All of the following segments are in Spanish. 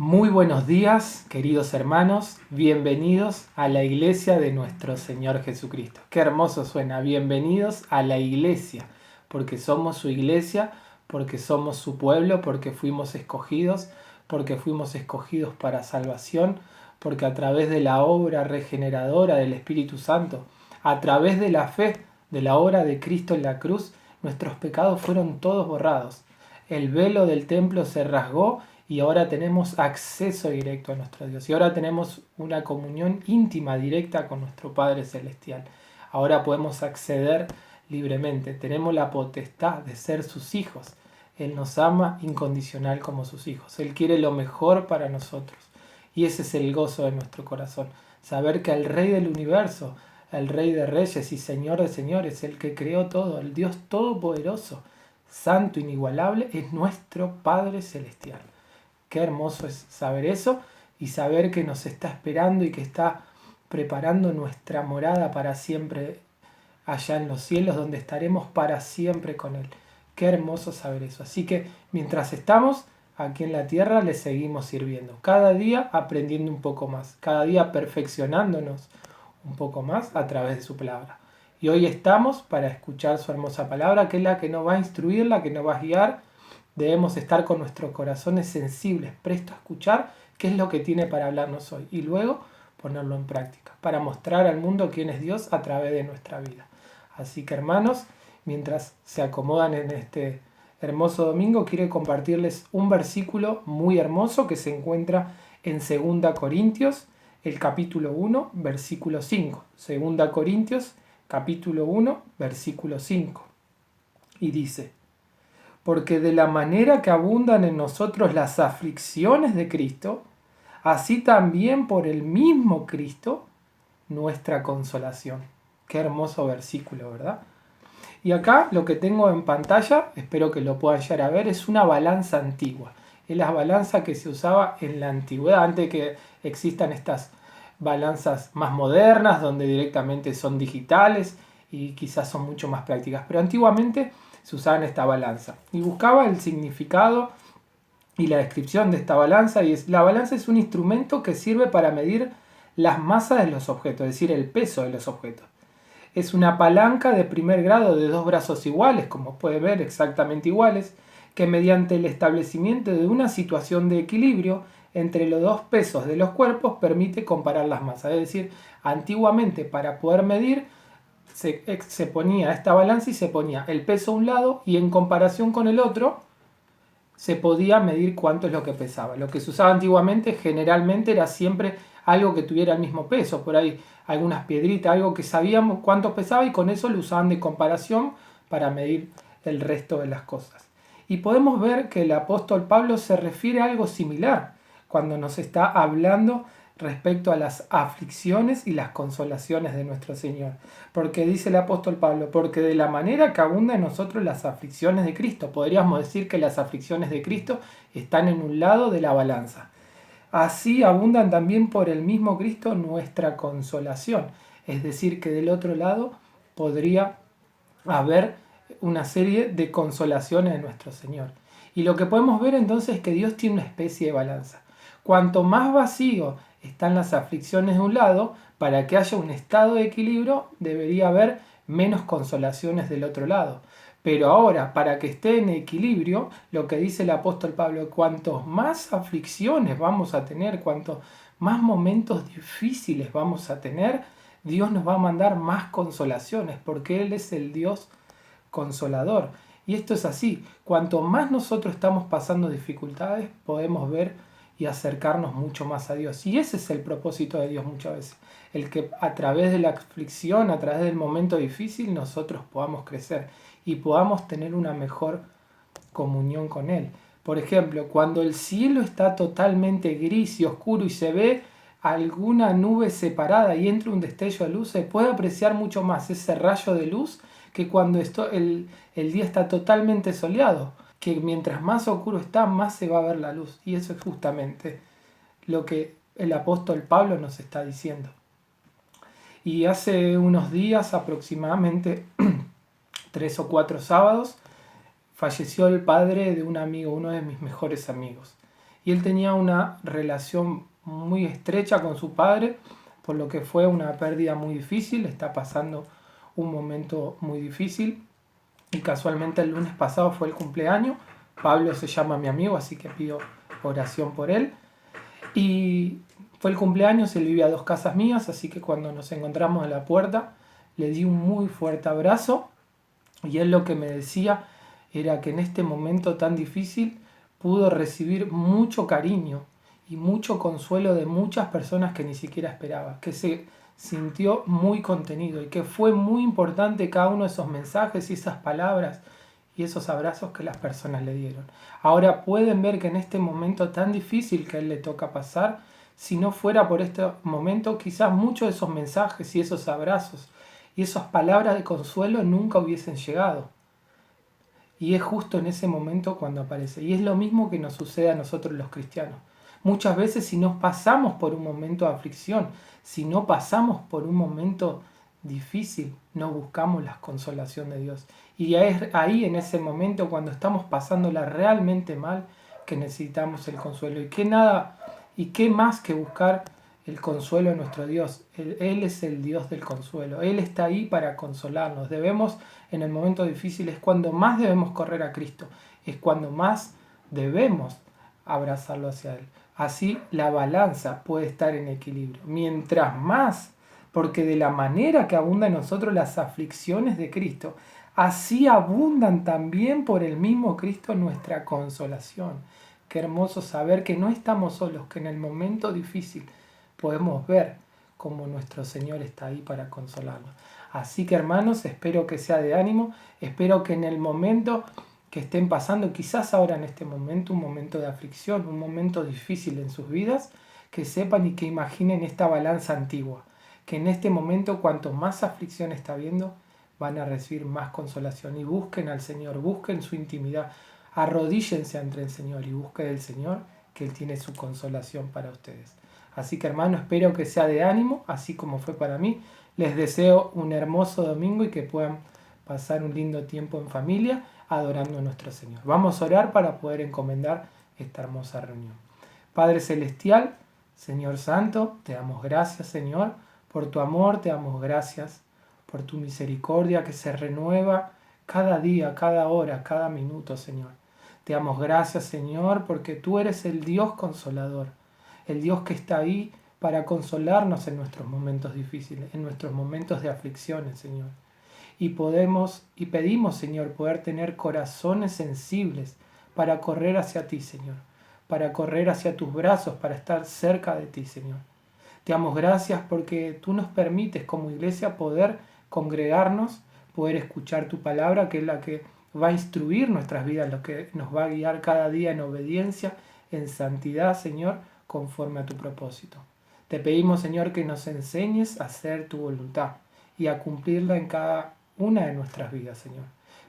Muy buenos días, queridos hermanos, bienvenidos a la iglesia de nuestro Señor Jesucristo. Qué hermoso suena, bienvenidos a la iglesia, porque somos su iglesia, porque somos su pueblo, porque fuimos escogidos para salvación, porque a través de la obra regeneradora del Espíritu Santo, a través de la fe de la obra de Cristo en la cruz, nuestros pecados fueron todos borrados. El velo del templo se rasgó y ahora tenemos acceso directo a nuestro Dios. Y ahora tenemos una comunión íntima, directa con nuestro Padre Celestial. Ahora podemos acceder libremente. Tenemos la potestad de ser sus hijos. Él nos ama incondicional como sus hijos. Él quiere lo mejor para nosotros. Y ese es el gozo de nuestro corazón. Saber que el Rey del universo, el Rey de reyes y Señor de señores, el que creó todo, el Dios todopoderoso, santo, inigualable, es nuestro Padre Celestial. Qué hermoso es saber eso y saber que nos está esperando y que está preparando nuestra morada para siempre allá en los cielos, donde estaremos para siempre con Él. Qué hermoso saber eso. Así que mientras estamos aquí en la tierra, le seguimos sirviendo. Cada día aprendiendo un poco más, cada día perfeccionándonos un poco más a través de su palabra. Y hoy estamos para escuchar su hermosa palabra, que es la que nos va a instruir, la que nos va a guiar. Debemos estar con nuestros corazones sensibles, prestos a escuchar qué es lo que tiene para hablarnos hoy y luego ponerlo en práctica, para mostrar al mundo quién es Dios a través de nuestra vida. Así que hermanos, mientras se acomodan en este hermoso domingo, quiero compartirles un versículo muy hermoso que se encuentra en 2 Corintios, el capítulo 1, versículo 5. 2 Corintios, capítulo 1, versículo 5. Y dice: porque de la manera que abundan en nosotros las aflicciones de Cristo, así también por el mismo Cristo nuestra consolación. Qué hermoso versículo, ¿verdad? Y acá lo que tengo en pantalla, espero que lo puedan llegar a ver, es una balanza antigua. Es la balanza que se usaba en la antigüedad, antes de que existan estas balanzas más modernas, donde directamente son digitales y quizás son mucho más prácticas. Pero antiguamente se usaba en esta balanza. Y buscaba el significado y la descripción de esta balanza. La balanza es un instrumento que sirve para medir las masas de los objetos, es decir, el peso de los objetos. Es una palanca de primer grado de dos brazos iguales, como puede ver, exactamente iguales, que mediante el establecimiento de una situación de equilibrio entre los dos pesos de los cuerpos permite comparar las masas. Es decir, antiguamente para poder medir se ponía esta balanza y se ponía el peso a un lado y en comparación con el otro se podía medir cuánto es lo que pesaba. Lo que se usaba antiguamente generalmente era siempre algo que tuviera el mismo peso, por ahí algunas piedritas, algo que sabíamos cuánto pesaba y con eso lo usaban de comparación para medir el resto de las cosas. Y podemos ver que el apóstol Pablo se refiere a algo similar cuando nos está hablando respecto a las aflicciones y las consolaciones de nuestro Señor. Porque dice el apóstol Pablo, porque de la manera que abundan en nosotros las aflicciones de Cristo, podríamos decir que las aflicciones de Cristo están en un lado de la balanza. Así abundan también por el mismo Cristo nuestra consolación. Es decir, que del otro lado podría haber una serie de consolaciones de nuestro Señor. Y lo que podemos ver entonces es que Dios tiene una especie de balanza. Cuanto más vacío están las aflicciones de un lado, para que haya un estado de equilibrio debería haber menos consolaciones del otro lado. Pero ahora, para que esté en equilibrio, lo que dice el apóstol Pablo, cuantos más aflicciones vamos a tener, cuantos más momentos difíciles vamos a tener, Dios nos va a mandar más consolaciones, porque Él es el Dios consolador. Y esto es así, cuanto más nosotros estamos pasando dificultades, podemos ver y acercarnos mucho más a Dios. Y ese es el propósito de Dios muchas veces, el que a través de la aflicción, a través del momento difícil, nosotros podamos crecer y podamos tener una mejor comunión con Él. Por ejemplo, cuando el cielo está totalmente gris y oscuro y se ve alguna nube separada y entra un destello de luz, se puede apreciar mucho más ese rayo de luz que cuando el día está totalmente soleado, que mientras más oscuro está, más se va a ver la luz. Y eso es justamente lo que el apóstol Pablo nos está diciendo. Y hace unos días, aproximadamente 3 o 4 sábados, falleció el padre de un amigo, uno de mis mejores amigos. y él tenía una relación muy estrecha con su padre, por lo que fue una pérdida muy difícil, está pasando un momento muy difícil y casualmente el lunes pasado fue el cumpleaños. Pablo se llama mi amigo, así que pido oración por él. Y fue el cumpleaños, él vivía a 2 casas mías, así que cuando nos encontramos en la puerta le di un muy fuerte abrazo y él lo que me decía era que en este momento tan difícil pudo recibir mucho cariño y mucho consuelo de muchas personas que ni siquiera esperaba, que se sintió muy contenido y que fue muy importante cada uno de esos mensajes y esas palabras y esos abrazos que las personas le dieron. Ahora pueden ver que en este momento tan difícil que a él le toca pasar, si no fuera por este momento, quizás muchos de esos mensajes y esos abrazos y esas palabras de consuelo nunca hubiesen llegado. Y es justo en ese momento cuando aparece. Y es lo mismo que nos sucede a nosotros los cristianos. Muchas veces si no pasamos por un momento de aflicción, si no pasamos por un momento difícil, no buscamos la consolación de Dios. Y es ahí en ese momento cuando estamos pasándola realmente mal que necesitamos el consuelo. Y qué más que buscar el consuelo de nuestro Dios. Él es el Dios del consuelo. Él está ahí para consolarnos. Debemos, en el momento difícil, es cuando más debemos correr a Cristo. Es cuando más debemos abrazarlo hacia Él. Así la balanza puede estar en equilibrio. Mientras más, porque de la manera que abundan en nosotros las aflicciones de Cristo, así abundan también por el mismo Cristo nuestra consolación. Qué hermoso saber que no estamos solos, que en el momento difícil podemos ver cómo nuestro Señor está ahí para consolarnos. Así que hermanos, espero que sea de ánimo, espero que en el momento que estén pasando, quizás ahora en este momento, un momento de aflicción, un momento difícil en sus vidas, que sepan y que imaginen esta balanza antigua, que en este momento cuanto más aflicción está habiendo, van a recibir más consolación y busquen al Señor, busquen su intimidad, arrodíllense ante el Señor y busquen del Señor que Él tiene su consolación para ustedes. Así que hermano, espero que sea de ánimo, así como fue para mí. Les deseo un hermoso domingo y que puedan pasar un lindo tiempo en familia adorando a nuestro Señor. Vamos a orar para poder encomendar esta hermosa reunión. Padre Celestial, Señor Santo, te damos gracias, Señor, por tu amor, te damos gracias por tu misericordia que se renueva cada día, cada hora, cada minuto, Señor. Te damos gracias, Señor, porque tú eres el Dios consolador, el Dios que está ahí para consolarnos en nuestros momentos difíciles, en nuestros momentos de aflicciones, Señor. Y pedimos, Señor, poder tener corazones sensibles para correr hacia ti, Señor, para correr hacia tus brazos, para estar cerca de ti, Señor. Te damos gracias porque tú nos permites como iglesia poder congregarnos, poder escuchar tu palabra, que es la que va a instruir nuestras vidas, lo que nos va a guiar cada día en obediencia, en santidad, Señor, conforme a tu propósito. Te pedimos, Señor, que nos enseñes a hacer tu voluntad y a cumplirla en cada una de nuestras vidas, Señor.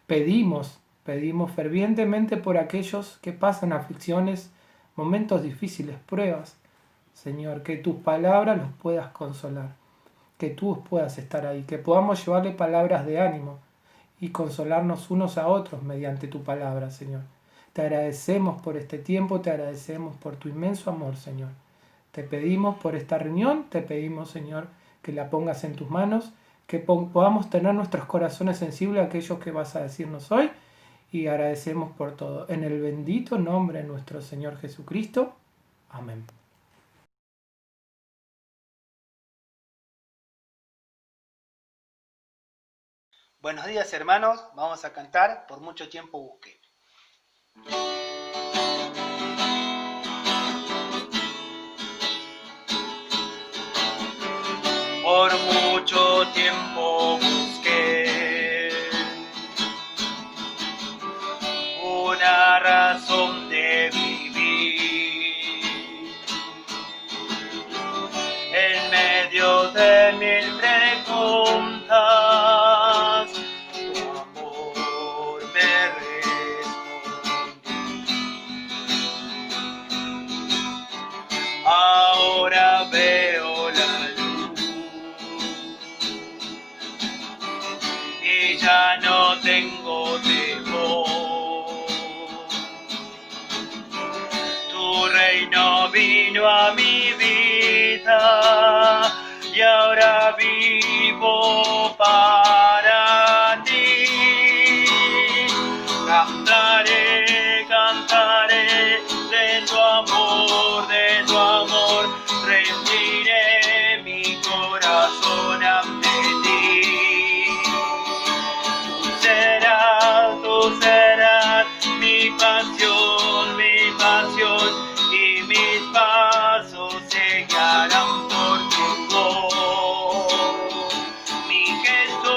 Pedimos fervientemente por aquellos que pasan aflicciones, momentos difíciles, pruebas, Señor, que tus palabras los puedas consolar, que tú puedas estar ahí, que podamos llevarle palabras de ánimo y consolarnos unos a otros mediante tu palabra, Señor. Te agradecemos por este tiempo, te agradecemos por tu inmenso amor, Señor. Te pedimos por esta reunión, te pedimos, Señor, que la pongas en tus manos, que podamos tener nuestros corazones sensibles a aquello que vas a decirnos hoy y agradecemos por todo. En el bendito nombre de nuestro Señor Jesucristo. Amén. Buenos días, hermanos. Vamos a cantar Por mucho tiempo busqué. Por mucho tiempo busqué una razón de vivir en medio de mil preguntas. Tu amor me respondió. Ahora veo la luz y ya no tengo temor. iba mi vida y ahora vivo para ti. Cantaré, cantaré de tu amor, rendiré mi corazón ante ti. Tú serás mi pasión, y mis pasos se guiarán por tu voz. Mi Jesús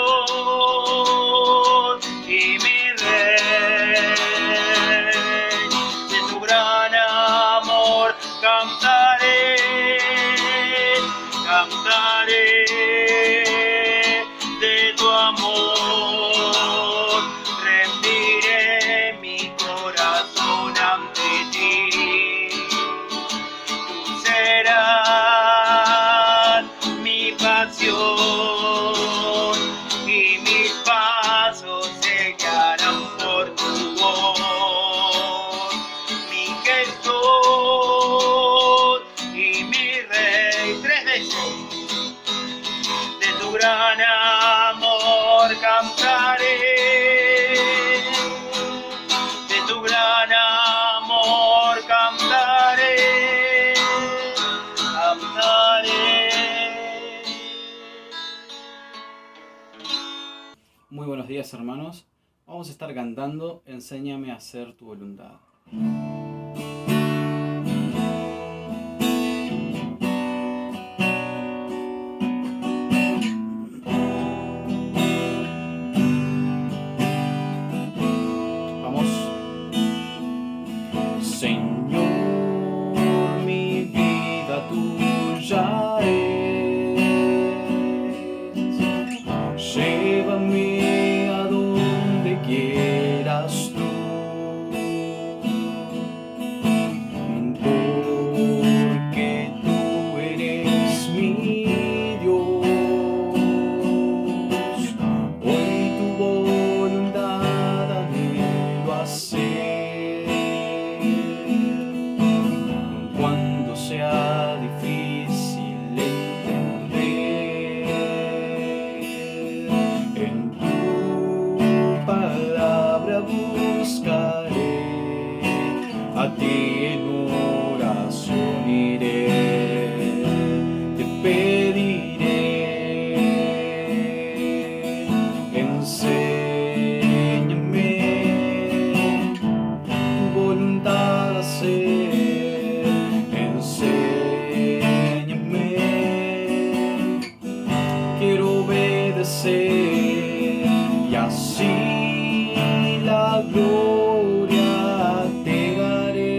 y mi Rey, de tu gran amor cantaré, de tu amor, rendiré mi corazón ante ti. Tú serás mi pasión y mis pasos se guiarán por tu voz. Mi Jesús y mi Rey, 3 veces. De tu gran amor cantaré, de tu gran amor cantaré, Muy buenos días, hermanos. Vamos a estar cantando Enséñame a hacer tu voluntad. Señor, mi vida tuya es. Llévame a donde quieras tú, porque tú eres mi Dios. Hoy tu voluntad anhelo hacer. Cuando sea difícil entender, en tu palabra buscaré, a ti en oración iré, te pediré, enséñame tu voluntad hacer. Enséñame, quiero obedecer y así la gloria te daré.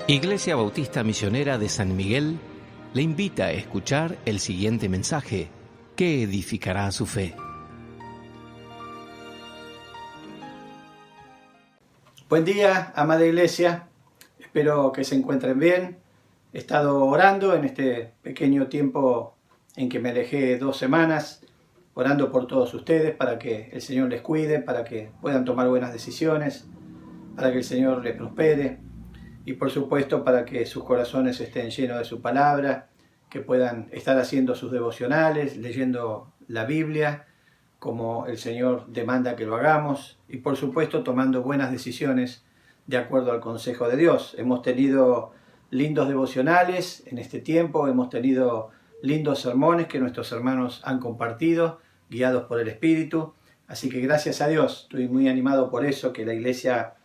Iglesia Bautista Misionera de San Miguel le invita a escuchar el siguiente mensaje que edificará su fe. Buen día, amada Iglesia. Espero que se encuentren bien. He estado orando en este pequeño tiempo en que me alejé 2 semanas, orando por todos ustedes para que el Señor les cuide, para que puedan tomar buenas decisiones, para que el Señor les prospere y por supuesto para que sus corazones estén llenos de su palabra, que puedan estar haciendo sus devocionales, leyendo la Biblia como el Señor demanda que lo hagamos y por supuesto tomando buenas decisiones de acuerdo al consejo de Dios. Hemos tenido lindos devocionales en este tiempo, hemos tenido lindos sermones que nuestros hermanos han compartido, guiados por el Espíritu, así que gracias a Dios, estoy muy animado por eso, que la iglesia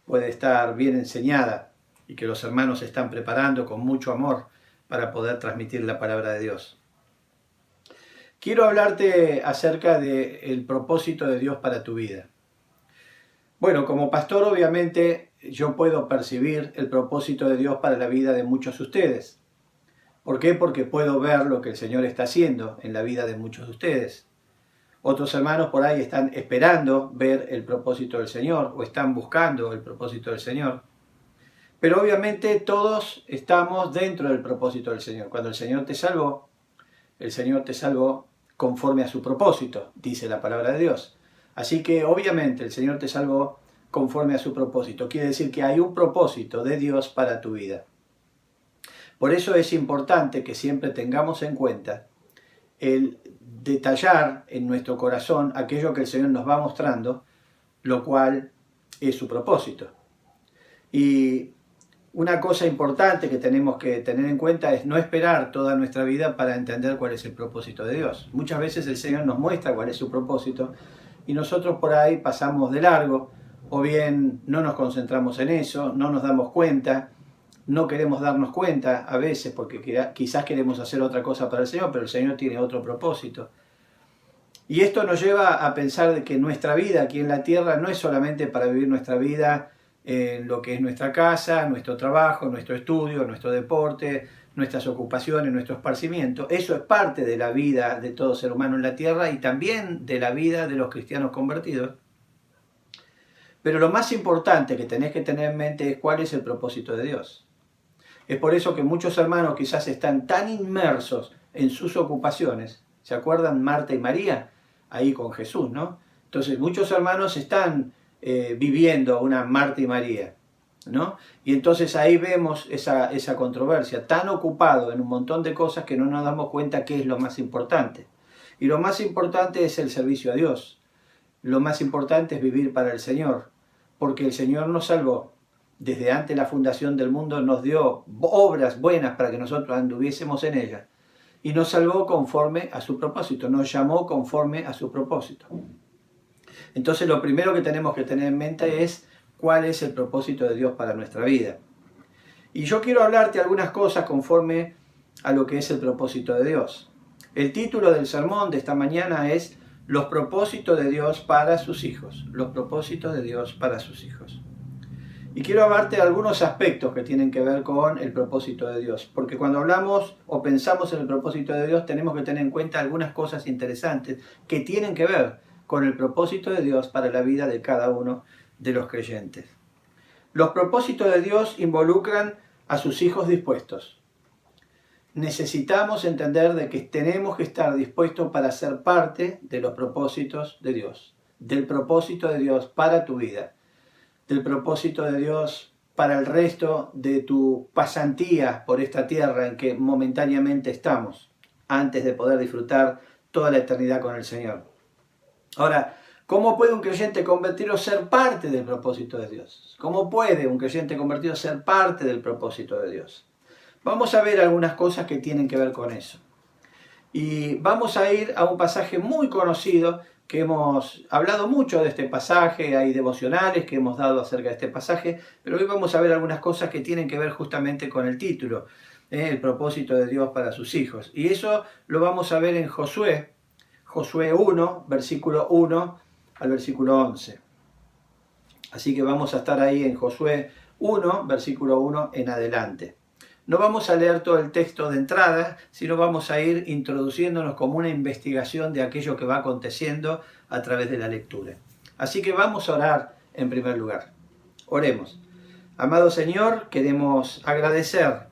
puede estar bien enseñada y que los hermanos se están preparando con mucho amor para poder transmitir la palabra de Dios. Quiero hablarte acerca del propósito de Dios para tu vida. Bueno, como pastor obviamente yo puedo percibir el propósito de Dios para la vida de muchos de ustedes. ¿Por qué? Porque puedo ver lo que el Señor está haciendo en la vida de muchos de ustedes. Otros hermanos por ahí están esperando ver el propósito del Señor o están buscando el propósito del Señor. Pero obviamente todos estamos dentro del propósito del Señor. Cuando el Señor te salvó conforme a su propósito, dice la palabra de Dios. Así que obviamente el Señor te salvó conforme a su propósito. Quiere decir que hay un propósito de Dios para tu vida. Por eso es importante que siempre tengamos en cuenta el detallar en nuestro corazón aquello que el Señor nos va mostrando, lo cual es su propósito. Y una cosa importante que tenemos que tener en cuenta es no esperar toda nuestra vida para entender cuál es el propósito de Dios. Muchas veces el Señor nos muestra cuál es su propósito y nosotros por ahí pasamos de largo o bien no nos concentramos en eso, no nos damos cuenta, no queremos darnos cuenta a veces porque quizás queremos hacer otra cosa para el Señor, pero el Señor tiene otro propósito. Y esto nos lleva a pensar de que nuestra vida aquí en la tierra no es solamente para vivir nuestra vida en lo que es nuestra casa, nuestro trabajo, nuestro estudio, nuestro deporte, nuestras ocupaciones, nuestro esparcimiento. Eso es parte de la vida de todo ser humano en la tierra y también de la vida de los cristianos convertidos. Pero lo más importante que tenés que tener en mente es cuál es el propósito de Dios. Es por eso que muchos hermanos quizás están tan inmersos en sus ocupaciones. ¿Se acuerdan Marta y María? Ahí con Jesús, ¿no? Entonces muchos hermanos están viviendo una Marta y María, ¿no? Y entonces ahí vemos esa controversia, tan ocupado en un montón de cosas que no nos damos cuenta qué es lo más importante. Y lo más importante es el servicio a Dios. Lo más importante es vivir para el Señor, porque el Señor nos salvó. Desde antes de la fundación del mundo nos dio obras buenas para que nosotros anduviésemos en ellas. Y nos salvó conforme a su propósito, nos llamó conforme a su propósito. Entonces lo primero que tenemos que tener en mente es cuál es el propósito de Dios para nuestra vida. Y yo quiero hablarte algunas cosas conforme a lo que es el propósito de Dios. El título del sermón de esta mañana es Los propósitos de Dios para sus hijos. Los propósitos de Dios para sus hijos. Y quiero hablarte de algunos aspectos que tienen que ver con el propósito de Dios. Porque cuando hablamos o pensamos en el propósito de Dios, tenemos que tener en cuenta algunas cosas interesantes que tienen que ver con el propósito de Dios para la vida de cada uno de los creyentes. Los propósitos de Dios involucran a sus hijos dispuestos. Necesitamos entender de que tenemos que estar dispuestos para ser parte de los propósitos de Dios, del propósito de Dios para tu vida, del propósito de Dios para el resto de tu pasantía por esta tierra en que momentáneamente estamos, antes de poder disfrutar toda la eternidad con el Señor. Ahora, ¿cómo puede un creyente convertido ser parte del propósito de Dios? ¿Cómo puede un creyente convertido ser parte del propósito de Dios? Vamos a ver algunas cosas que tienen que ver con eso. Y vamos a ir a un pasaje muy conocido, que hemos hablado mucho de este pasaje, hay devocionales que hemos dado acerca de este pasaje, pero hoy vamos a ver algunas cosas que tienen que ver justamente con el título, el propósito de Dios para sus hijos. Y eso lo vamos a ver en Josué 1, versículo 1 al versículo 11. Así que vamos a estar ahí en Josué 1, versículo 1 en adelante. No vamos a leer todo el texto de entrada, sino vamos a ir introduciéndonos como una investigación de aquello que va aconteciendo a través de la lectura. Así que vamos a orar en primer lugar. Oremos. Amado Señor, queremos agradecer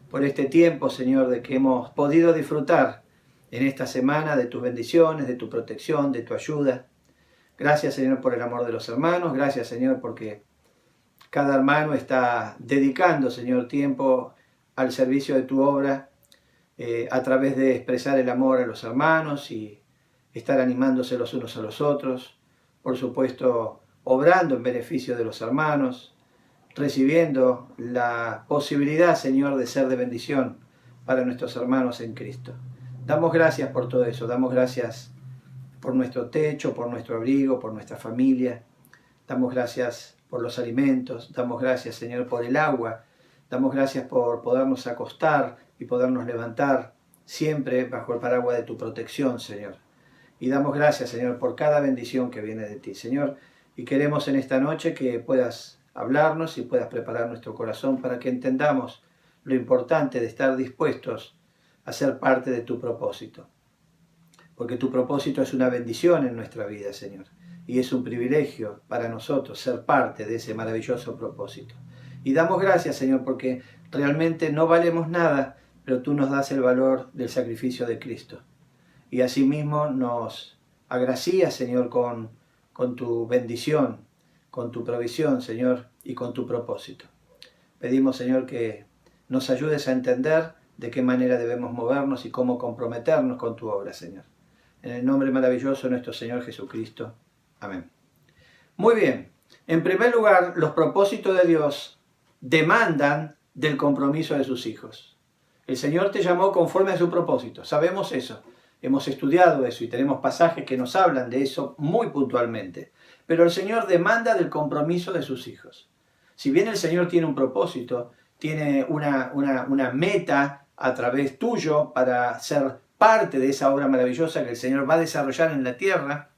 por este tiempo, Señor, de que hemos podido disfrutar en esta semana de tus bendiciones, de tu protección, de tu ayuda. Gracias, Señor, por el amor de los hermanos. Gracias, Señor, porque cada hermano está dedicando, Señor, tiempo al servicio de tu obra a través de expresar el amor a los hermanos y estar animándose los unos a los otros. Por supuesto, obrando en beneficio de los hermanos, recibiendo la posibilidad, Señor, de ser de bendición para nuestros hermanos en Cristo. Damos gracias por todo eso, damos gracias por nuestro techo, por nuestro abrigo, por nuestra familia. Damos gracias por los alimentos, damos gracias, Señor, por el agua. Damos gracias por podernos acostar y podernos levantar siempre bajo el paraguas de tu protección, Señor. Y damos gracias, Señor, por cada bendición que viene de ti, Señor. Y queremos en esta noche que puedas hablarnos y puedas preparar nuestro corazón para que entendamos lo importante de estar dispuestos a ser parte de tu propósito. Porque tu propósito es una bendición en nuestra vida, Señor. Y es un privilegio para nosotros ser parte de ese maravilloso propósito. Y damos gracias, Señor, porque realmente no valemos nada, pero tú nos das el valor del sacrificio de Cristo. Y asimismo nos agracías, Señor, con tu bendición, con tu provisión, Señor, y con tu propósito. Pedimos, Señor, que nos ayudes a entender de qué manera debemos movernos y cómo comprometernos con tu obra, Señor. En el nombre maravilloso de nuestro Señor Jesucristo. Amén. Muy bien. En primer lugar, los propósitos de Dios demandan del compromiso de sus hijos. El Señor te llamó conforme a su propósito. Sabemos eso. Hemos estudiado eso y tenemos pasajes que nos hablan de eso muy puntualmente. Pero el Señor demanda del compromiso de sus hijos. Si bien el Señor tiene un propósito, tiene una meta a través tuyo para ser parte de esa obra maravillosa que el Señor va a desarrollar en la tierra,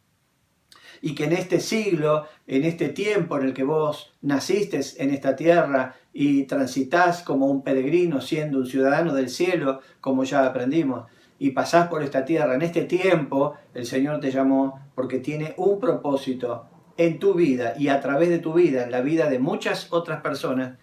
y que en este siglo, en este tiempo en el que vos naciste en esta tierra y transitas como un peregrino siendo un ciudadano del cielo, como ya aprendimos, y pasás por esta tierra, en este tiempo el Señor te llamó porque tiene un propósito en tu vida y a través de tu vida, en la vida de muchas otras personas,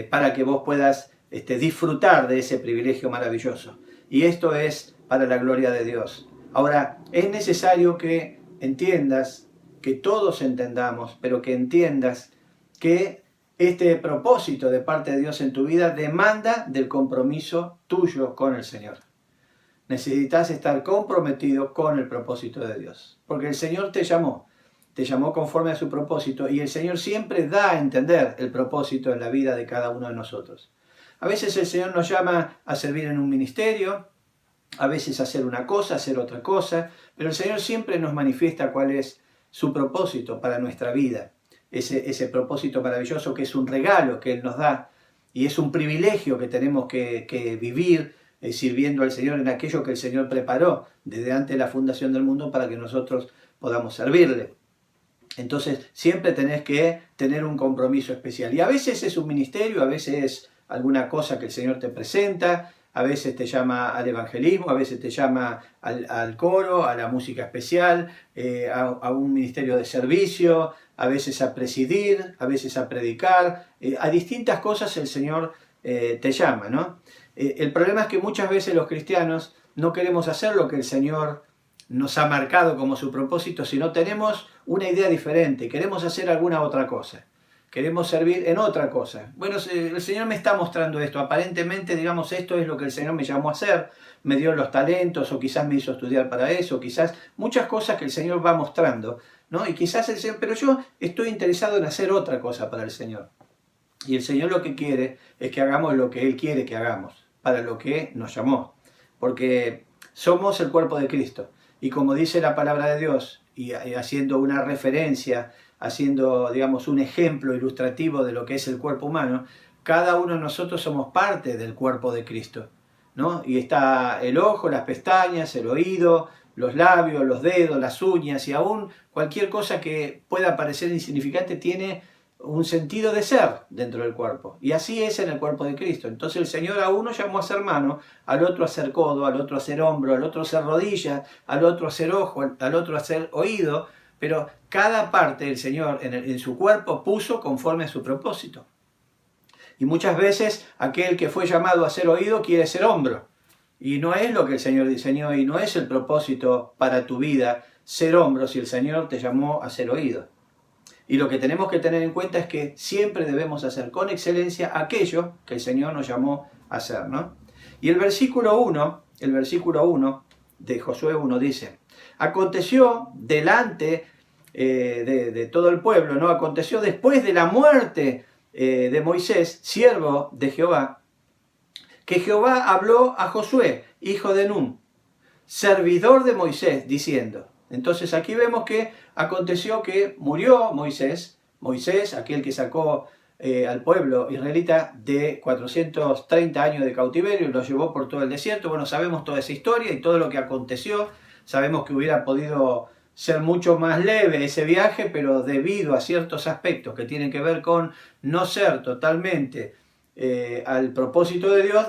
para que vos puedas disfrutar de ese privilegio maravilloso. Y esto es para la gloria de Dios. Ahora, es necesario que entiendas, que todos entendamos, pero que entiendas que este propósito de parte de Dios en tu vida demanda del compromiso tuyo con el Señor. Necesitas estar comprometido con el propósito de Dios, porque el Señor te llamó conforme a su propósito y el Señor siempre da a entender el propósito en la vida de cada uno de nosotros. A veces el Señor nos llama a servir en un ministerio, a veces hacer una cosa, hacer otra cosa, pero el Señor siempre nos manifiesta cuál es su propósito para nuestra vida. Ese propósito maravilloso que es un regalo que Él nos da y es un privilegio que tenemos que vivir sirviendo al Señor en aquello que el Señor preparó desde antes de la fundación del mundo para que nosotros podamos servirle. Entonces siempre tenés que tener un compromiso especial. Y a veces es un ministerio, a veces es alguna cosa que el Señor te presenta, a veces te llama al evangelismo, a veces te llama al coro, a la música especial, a un ministerio de servicio, a veces a presidir, a veces a predicar. A distintas cosas el Señor te llama, ¿no? El problema es que muchas veces los cristianos no queremos hacer lo que el Señor nos ha marcado como su propósito, sino tenemos una idea diferente, queremos hacer alguna otra cosa. Queremos servir en otra cosa. Bueno, el Señor me está mostrando esto. Aparentemente, digamos, esto es lo que el Señor me llamó a hacer. Me dio los talentos o quizás me hizo estudiar para eso. Quizás muchas cosas que el Señor va mostrando, ¿no? Y quizás el Señor, pero yo estoy interesado en hacer otra cosa para el Señor. Y el Señor lo que quiere es que hagamos lo que Él quiere que hagamos, para lo que nos llamó. Porque somos el cuerpo de Cristo. Y como dice la palabra de Dios, y haciendo una referencia, haciendo, digamos, un ejemplo ilustrativo de lo que es el cuerpo humano, cada uno de nosotros somos parte del cuerpo de Cristo, ¿no? Y está el ojo, las pestañas, el oído, los labios, los dedos, las uñas y aún cualquier cosa que pueda parecer insignificante tiene un sentido de ser dentro del cuerpo. Y así es en el cuerpo de Cristo. Entonces el Señor a uno llamó a ser mano, al otro a ser codo, al otro a ser hombro, al otro a ser rodilla, al otro a ser ojo, al otro a ser oído. Pero cada parte el Señor en su cuerpo puso conforme a su propósito. Y muchas veces aquel que fue llamado a ser oído quiere ser hombro. Y no es lo que el Señor diseñó y no es el propósito para tu vida ser hombro si el Señor te llamó a ser oído. Y lo que tenemos que tener en cuenta es que siempre debemos hacer con excelencia aquello que el Señor nos llamó a hacer, ¿no? Y el versículo 1 de Josué 1 dice: aconteció delante de todo el pueblo, ¿no? Aconteció después de la muerte de Moisés, siervo de Jehová, que Jehová habló a Josué, hijo de Nun, servidor de Moisés, diciendo. Entonces aquí vemos que aconteció que murió Moisés, aquel que sacó al pueblo israelita de 430 años de cautiverio y lo llevó por todo el desierto. Bueno, sabemos toda esa historia y todo lo que aconteció. Sabemos que hubiera podido ser mucho más leve ese viaje, pero debido a ciertos aspectos que tienen que ver con no ser totalmente al propósito de Dios,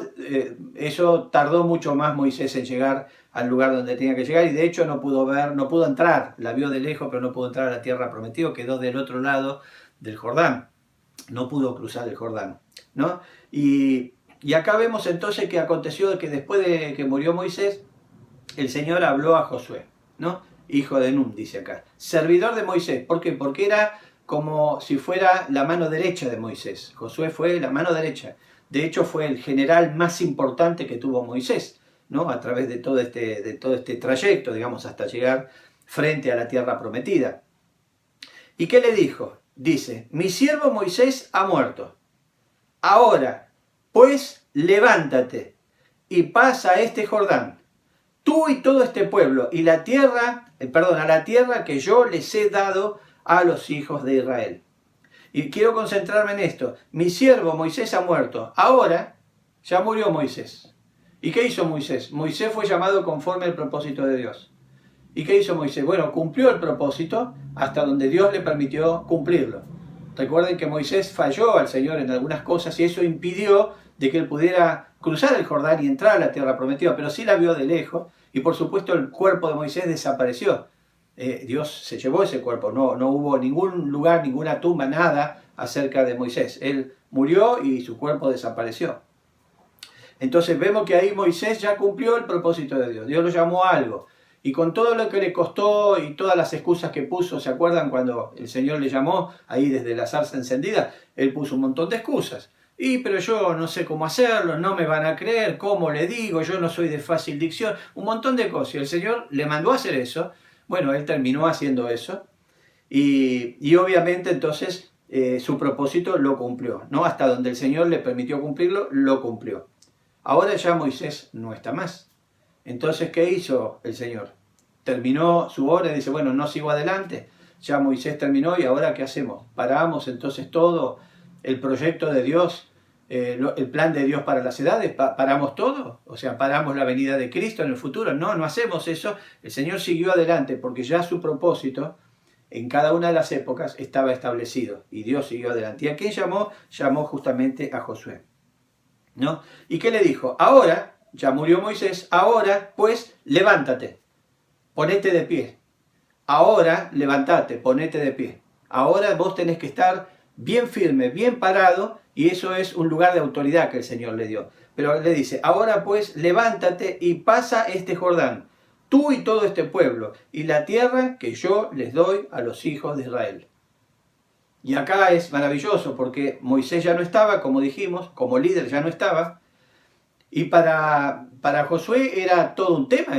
eso tardó mucho más Moisés en llegar al lugar donde tenía que llegar, y de hecho no pudo entrar, la vio de lejos, pero no pudo entrar a la tierra prometida, quedó del otro lado del Jordán, no pudo cruzar el Jordán, ¿no? Y acá vemos entonces que aconteció que después de que murió Moisés, el Señor habló a Josué, ¿no? Hijo de Nun, dice acá, servidor de Moisés. ¿Por qué? Porque era como si fuera la mano derecha de Moisés. Josué fue la mano derecha. De hecho, fue el general más importante que tuvo Moisés, ¿no? A través de todo este trayecto, digamos, hasta llegar frente a la tierra prometida. ¿Y qué le dijo? Dice: mi siervo Moisés ha muerto. Ahora, pues, levántate y pasa este Jordán, tú y todo este pueblo, y a la tierra que yo les he dado a los hijos de Israel. Y quiero concentrarme en esto. Mi siervo Moisés ha muerto. Ahora ya murió Moisés. ¿Y qué hizo Moisés? Moisés fue llamado conforme al propósito de Dios. ¿Y qué hizo Moisés? Bueno, cumplió el propósito hasta donde Dios le permitió cumplirlo. Recuerden que Moisés falló al Señor en algunas cosas y eso impidió de que él pudiera cruzar el Jordán y entrar a la tierra prometida, pero sí la vio de lejos y por supuesto el cuerpo de Moisés desapareció. Dios se llevó ese cuerpo, no hubo ningún lugar, ninguna tumba, nada acerca de Moisés. Él murió y su cuerpo desapareció. Entonces vemos que ahí Moisés ya cumplió el propósito de Dios. Dios lo llamó a algo. Y con todo lo que le costó y todas las excusas que puso, ¿se acuerdan cuando el Señor le llamó ahí desde la zarza encendida? Él puso un montón de excusas. Pero yo no sé cómo hacerlo, no me van a creer, ¿cómo le digo? Yo no soy de fácil dicción. Un montón de cosas. Y el Señor le mandó a hacer eso. Bueno, él terminó haciendo eso. Y obviamente entonces su propósito lo cumplió, ¿no? Hasta donde el Señor le permitió cumplirlo, lo cumplió. Ahora ya Moisés no está más. Entonces, ¿qué hizo el Señor? Terminó su obra y dice, bueno, no sigo adelante. Ya Moisés terminó y ahora ¿qué hacemos? Paramos entonces todo el proyecto de Dios, el plan de Dios para las edades, paramos todo. O sea, paramos la venida de Cristo en el futuro. No hacemos eso. El Señor siguió adelante porque ya su propósito en cada una de las épocas estaba establecido. Y Dios siguió adelante. ¿Y a quién llamó? Llamó justamente a Josué, ¿no? ¿Y qué le dijo? Ahora, ya murió Moisés, ahora pues levántate, ponete de pie. Ahora levántate, ponete de pie. Ahora vos tenés que estar bien firme, bien parado, y eso es un lugar de autoridad que el Señor le dio. Pero le dice, ahora pues levántate y pasa este Jordán, tú y todo este pueblo, y la tierra que yo les doy a los hijos de Israel. Y acá es maravilloso porque Moisés ya no estaba, como dijimos, como líder ya no estaba. Y para Josué era todo un tema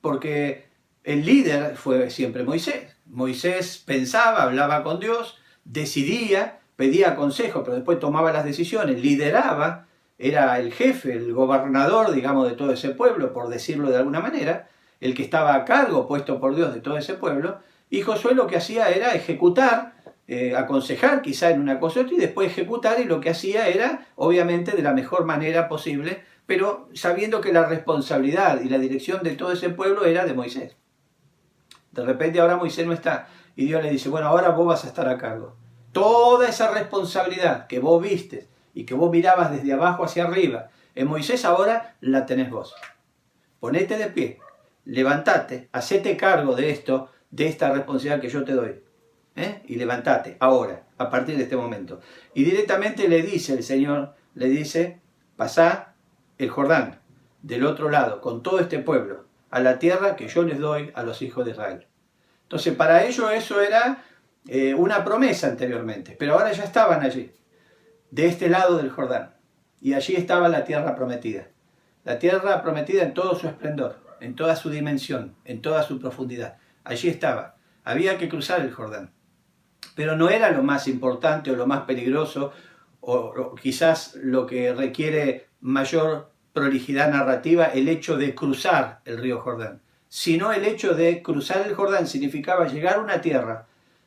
porque el líder fue siempre Moisés. Moisés pensaba, hablaba con Dios, decidía, pedía consejo, pero después tomaba las decisiones, lideraba, era el jefe, el gobernador, digamos, de todo ese pueblo, por decirlo de alguna manera, el que estaba a cargo, puesto por Dios de todo ese pueblo. Y Josué lo que hacía era ejecutar, aconsejar quizá en una cosa u otra y después ejecutar, y lo que hacía era obviamente de la mejor manera posible, pero sabiendo que la responsabilidad y la dirección de todo ese pueblo era de Moisés. De repente ahora Moisés no está y Dios le dice, bueno, ahora vos vas a estar a cargo. Toda esa responsabilidad que vos viste y que vos mirabas desde abajo hacia arriba en Moisés, ahora la tenés vos. Ponete de pie, levantate, hacete cargo de esto, de esta responsabilidad que yo te doy. Y levantate, ahora, a partir de este momento. Y directamente le dice el Señor, le dice, pasá el Jordán del otro lado, con todo este pueblo, a la tierra que yo les doy a los hijos de Israel. Entonces, para ellos eso era una promesa anteriormente, pero ahora ya estaban allí, de este lado del Jordán. Y allí estaba la tierra prometida. La tierra prometida en todo su esplendor, en toda su dimensión, en toda su profundidad. Allí estaba. Había que cruzar el Jordán. Pero no era lo más importante o lo más peligroso, o quizás lo que requiere mayor prolijidad narrativa, el hecho de cruzar el río Jordán. Sino el hecho de cruzar el Jordán significaba llegar a una tierra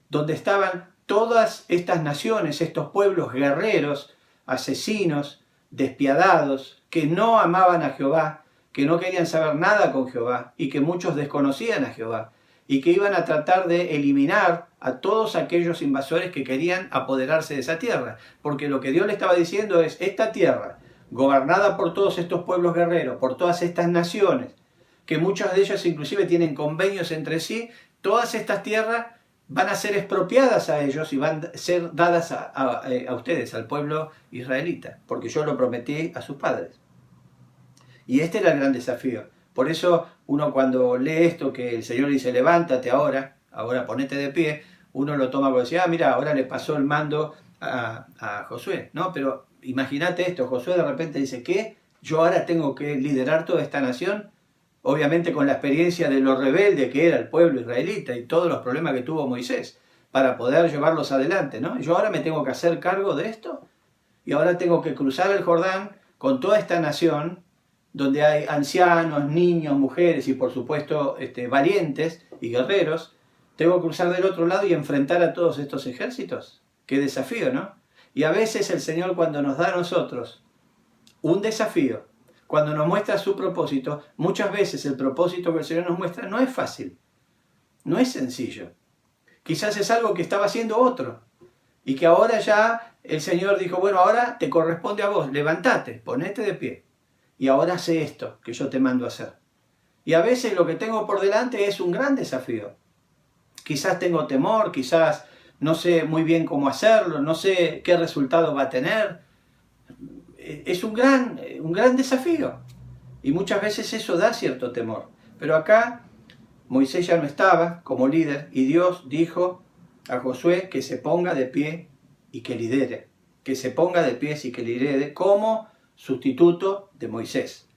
donde estaban todas estas naciones, estos pueblos guerreros, asesinos, despiadados, que no amaban a Jehová, que no querían saber nada con Jehová y que muchos desconocían a Jehová y que iban a tratar de eliminar a todos aquellos invasores que querían apoderarse de esa tierra. Porque lo que Dios le estaba diciendo es, esta tierra, gobernada por todos estos pueblos guerreros, por todas estas naciones, que muchas de ellas inclusive tienen convenios entre sí, todas estas tierras van a ser expropiadas a ellos y van a ser dadas a ustedes, al pueblo israelita, porque yo lo prometí a sus padres. Y este era el gran desafío. Por eso uno cuando lee esto, que el Señor dice, levántate ahora ponete de pie, uno lo toma como decir, mira, ahora le pasó el mando a Josué, ¿no? Pero imagínate esto, Josué de repente dice, ¿qué? ¿Yo ahora tengo que liderar toda esta nación? Obviamente con la experiencia de lo rebelde que era el pueblo israelita y todos los problemas que tuvo Moisés para poder llevarlos adelante, ¿no? Yo ahora me tengo que hacer cargo de esto y ahora tengo que cruzar el Jordán con toda esta nación donde hay ancianos, niños, mujeres y por supuesto valientes y guerreros. Tengo que cruzar del otro lado y enfrentar a todos estos ejércitos. Qué desafío, ¿no? Y a veces el Señor cuando nos da a nosotros un desafío, cuando nos muestra su propósito, muchas veces el propósito que el Señor nos muestra no es fácil, no es sencillo. Quizás es algo que estaba haciendo otro y que ahora ya el Señor dijo, bueno, ahora te corresponde a vos, levántate, ponete de pie y ahora hace esto que yo te mando a hacer. Y a veces lo que tengo por delante es un gran desafío. Quizás tengo temor, quizás no sé muy bien cómo hacerlo, no sé qué resultado va a tener. Es un gran desafío y muchas veces eso da cierto temor. Pero acá Moisés ya no estaba como líder y Dios dijo a Josué que se ponga de pie y que lidere. Que se ponga de pie y que lidere como sustituto de Moisés.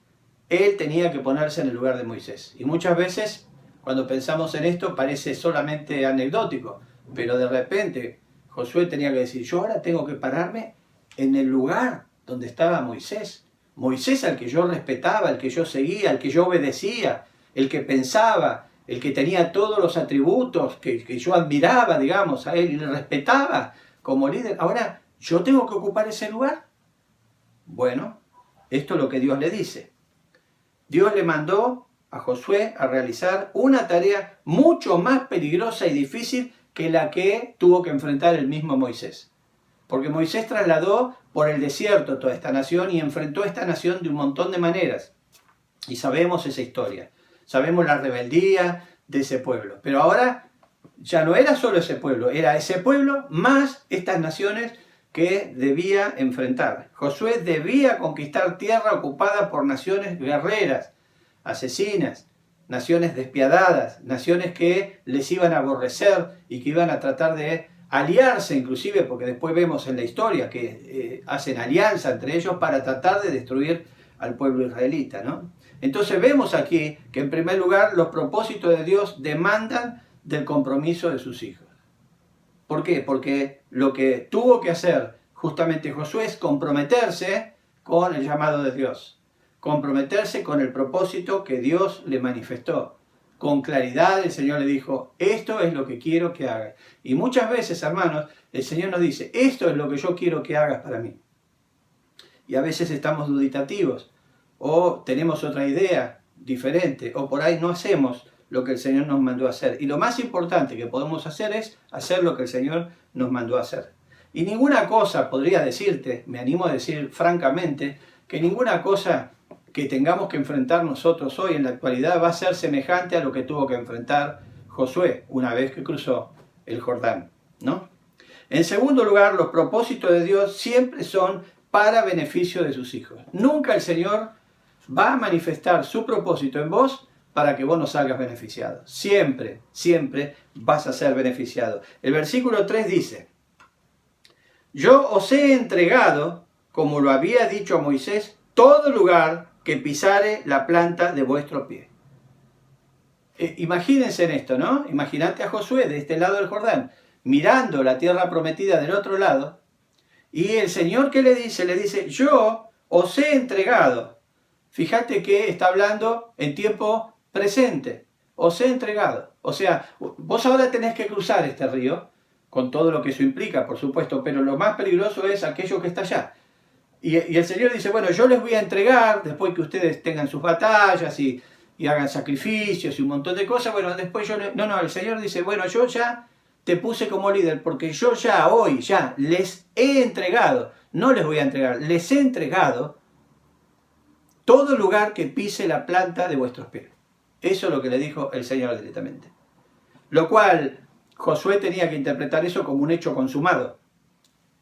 Él tenía que ponerse en el lugar de Moisés. Y muchas veces cuando pensamos en esto parece solamente anecdótico, pero de repente Josué tenía que decir, yo ahora tengo que pararme en el lugar donde estaba Moisés. Moisés al que yo respetaba, al que yo seguía, al que yo obedecía, el que pensaba, el que tenía todos los atributos que yo admiraba, digamos, a él y le respetaba como líder. Ahora, ¿yo tengo que ocupar ese lugar? Bueno, esto es lo que Dios le dice. Dios le mandó a Josué a realizar una tarea mucho más peligrosa y difícil que la que tuvo que enfrentar el mismo Moisés. Porque Moisés trasladó por el desierto toda esta nación y enfrentó a esta nación de un montón de maneras. Y sabemos esa historia. Sabemos la rebeldía de ese pueblo. Pero ahora ya no era solo ese pueblo, era ese pueblo más estas naciones que debía enfrentar. Josué debía conquistar tierra ocupada por naciones guerreras, asesinas, naciones despiadadas, naciones que les iban a aborrecer y que iban a tratar de aliarse inclusive, porque después vemos en la historia que hacen alianza entre ellos para tratar de destruir al pueblo israelita, ¿no? Entonces vemos aquí que en primer lugar los propósitos de Dios demandan del compromiso de sus hijos. ¿Por qué? Porque lo que tuvo que hacer justamente Josué es comprometerse con el llamado de Dios, comprometerse con el propósito que Dios le manifestó. Con claridad el Señor le dijo, esto es lo que quiero que hagas. Y muchas veces, hermanos, el Señor nos dice, esto es lo que yo quiero que hagas para mí. Y a veces estamos duditativos, o tenemos otra idea diferente, o por ahí no hacemos lo que el Señor nos mandó a hacer. Y lo más importante que podemos hacer es hacer lo que el Señor nos mandó a hacer. Y ninguna cosa, podría decirte, me animo a decir francamente, que ninguna cosa que tengamos que enfrentar nosotros hoy en la actualidad va a ser semejante a lo que tuvo que enfrentar Josué una vez que cruzó el Jordán, ¿no? En segundo lugar, los propósitos de Dios siempre son para beneficio de sus hijos. Nunca el Señor va a manifestar su propósito en vos para que vos no salgas beneficiado. Siempre, siempre vas a ser beneficiado. El versículo 3 dice: yo os he entregado, como lo había dicho a Moisés, todo lugar que pisare la planta de vuestro pie. Imagínense en esto, ¿no? Imagínate a Josué de este lado del Jordán, mirando la tierra prometida del otro lado, y el Señor, ¿qué le dice? Le dice: yo os he entregado. Fíjate que está hablando en tiempo presente. Os he entregado. O sea, vos ahora tenés que cruzar este río, con todo lo que eso implica, por supuesto, pero lo más peligroso es aquello que está allá. Y el Señor dice: bueno, yo les voy a entregar, después que ustedes tengan sus batallas y hagan sacrificios y un montón de cosas, bueno, después yo... No, el Señor dice: bueno, yo ya te puse como líder, porque yo ya hoy, ya les he entregado, no les voy a entregar, les he entregado todo lugar que pise la planta de vuestros pies. Eso es lo que le dijo el Señor directamente. Lo cual Josué tenía que interpretar eso como un hecho consumado.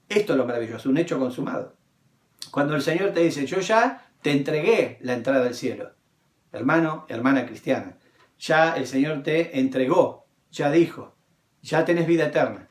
Esto es lo maravilloso, un hecho consumado. Cuando el Señor te dice: yo ya te entregué la entrada al cielo, hermano, hermana cristiana, ya el Señor te entregó, ya dijo: ya tenés vida eterna,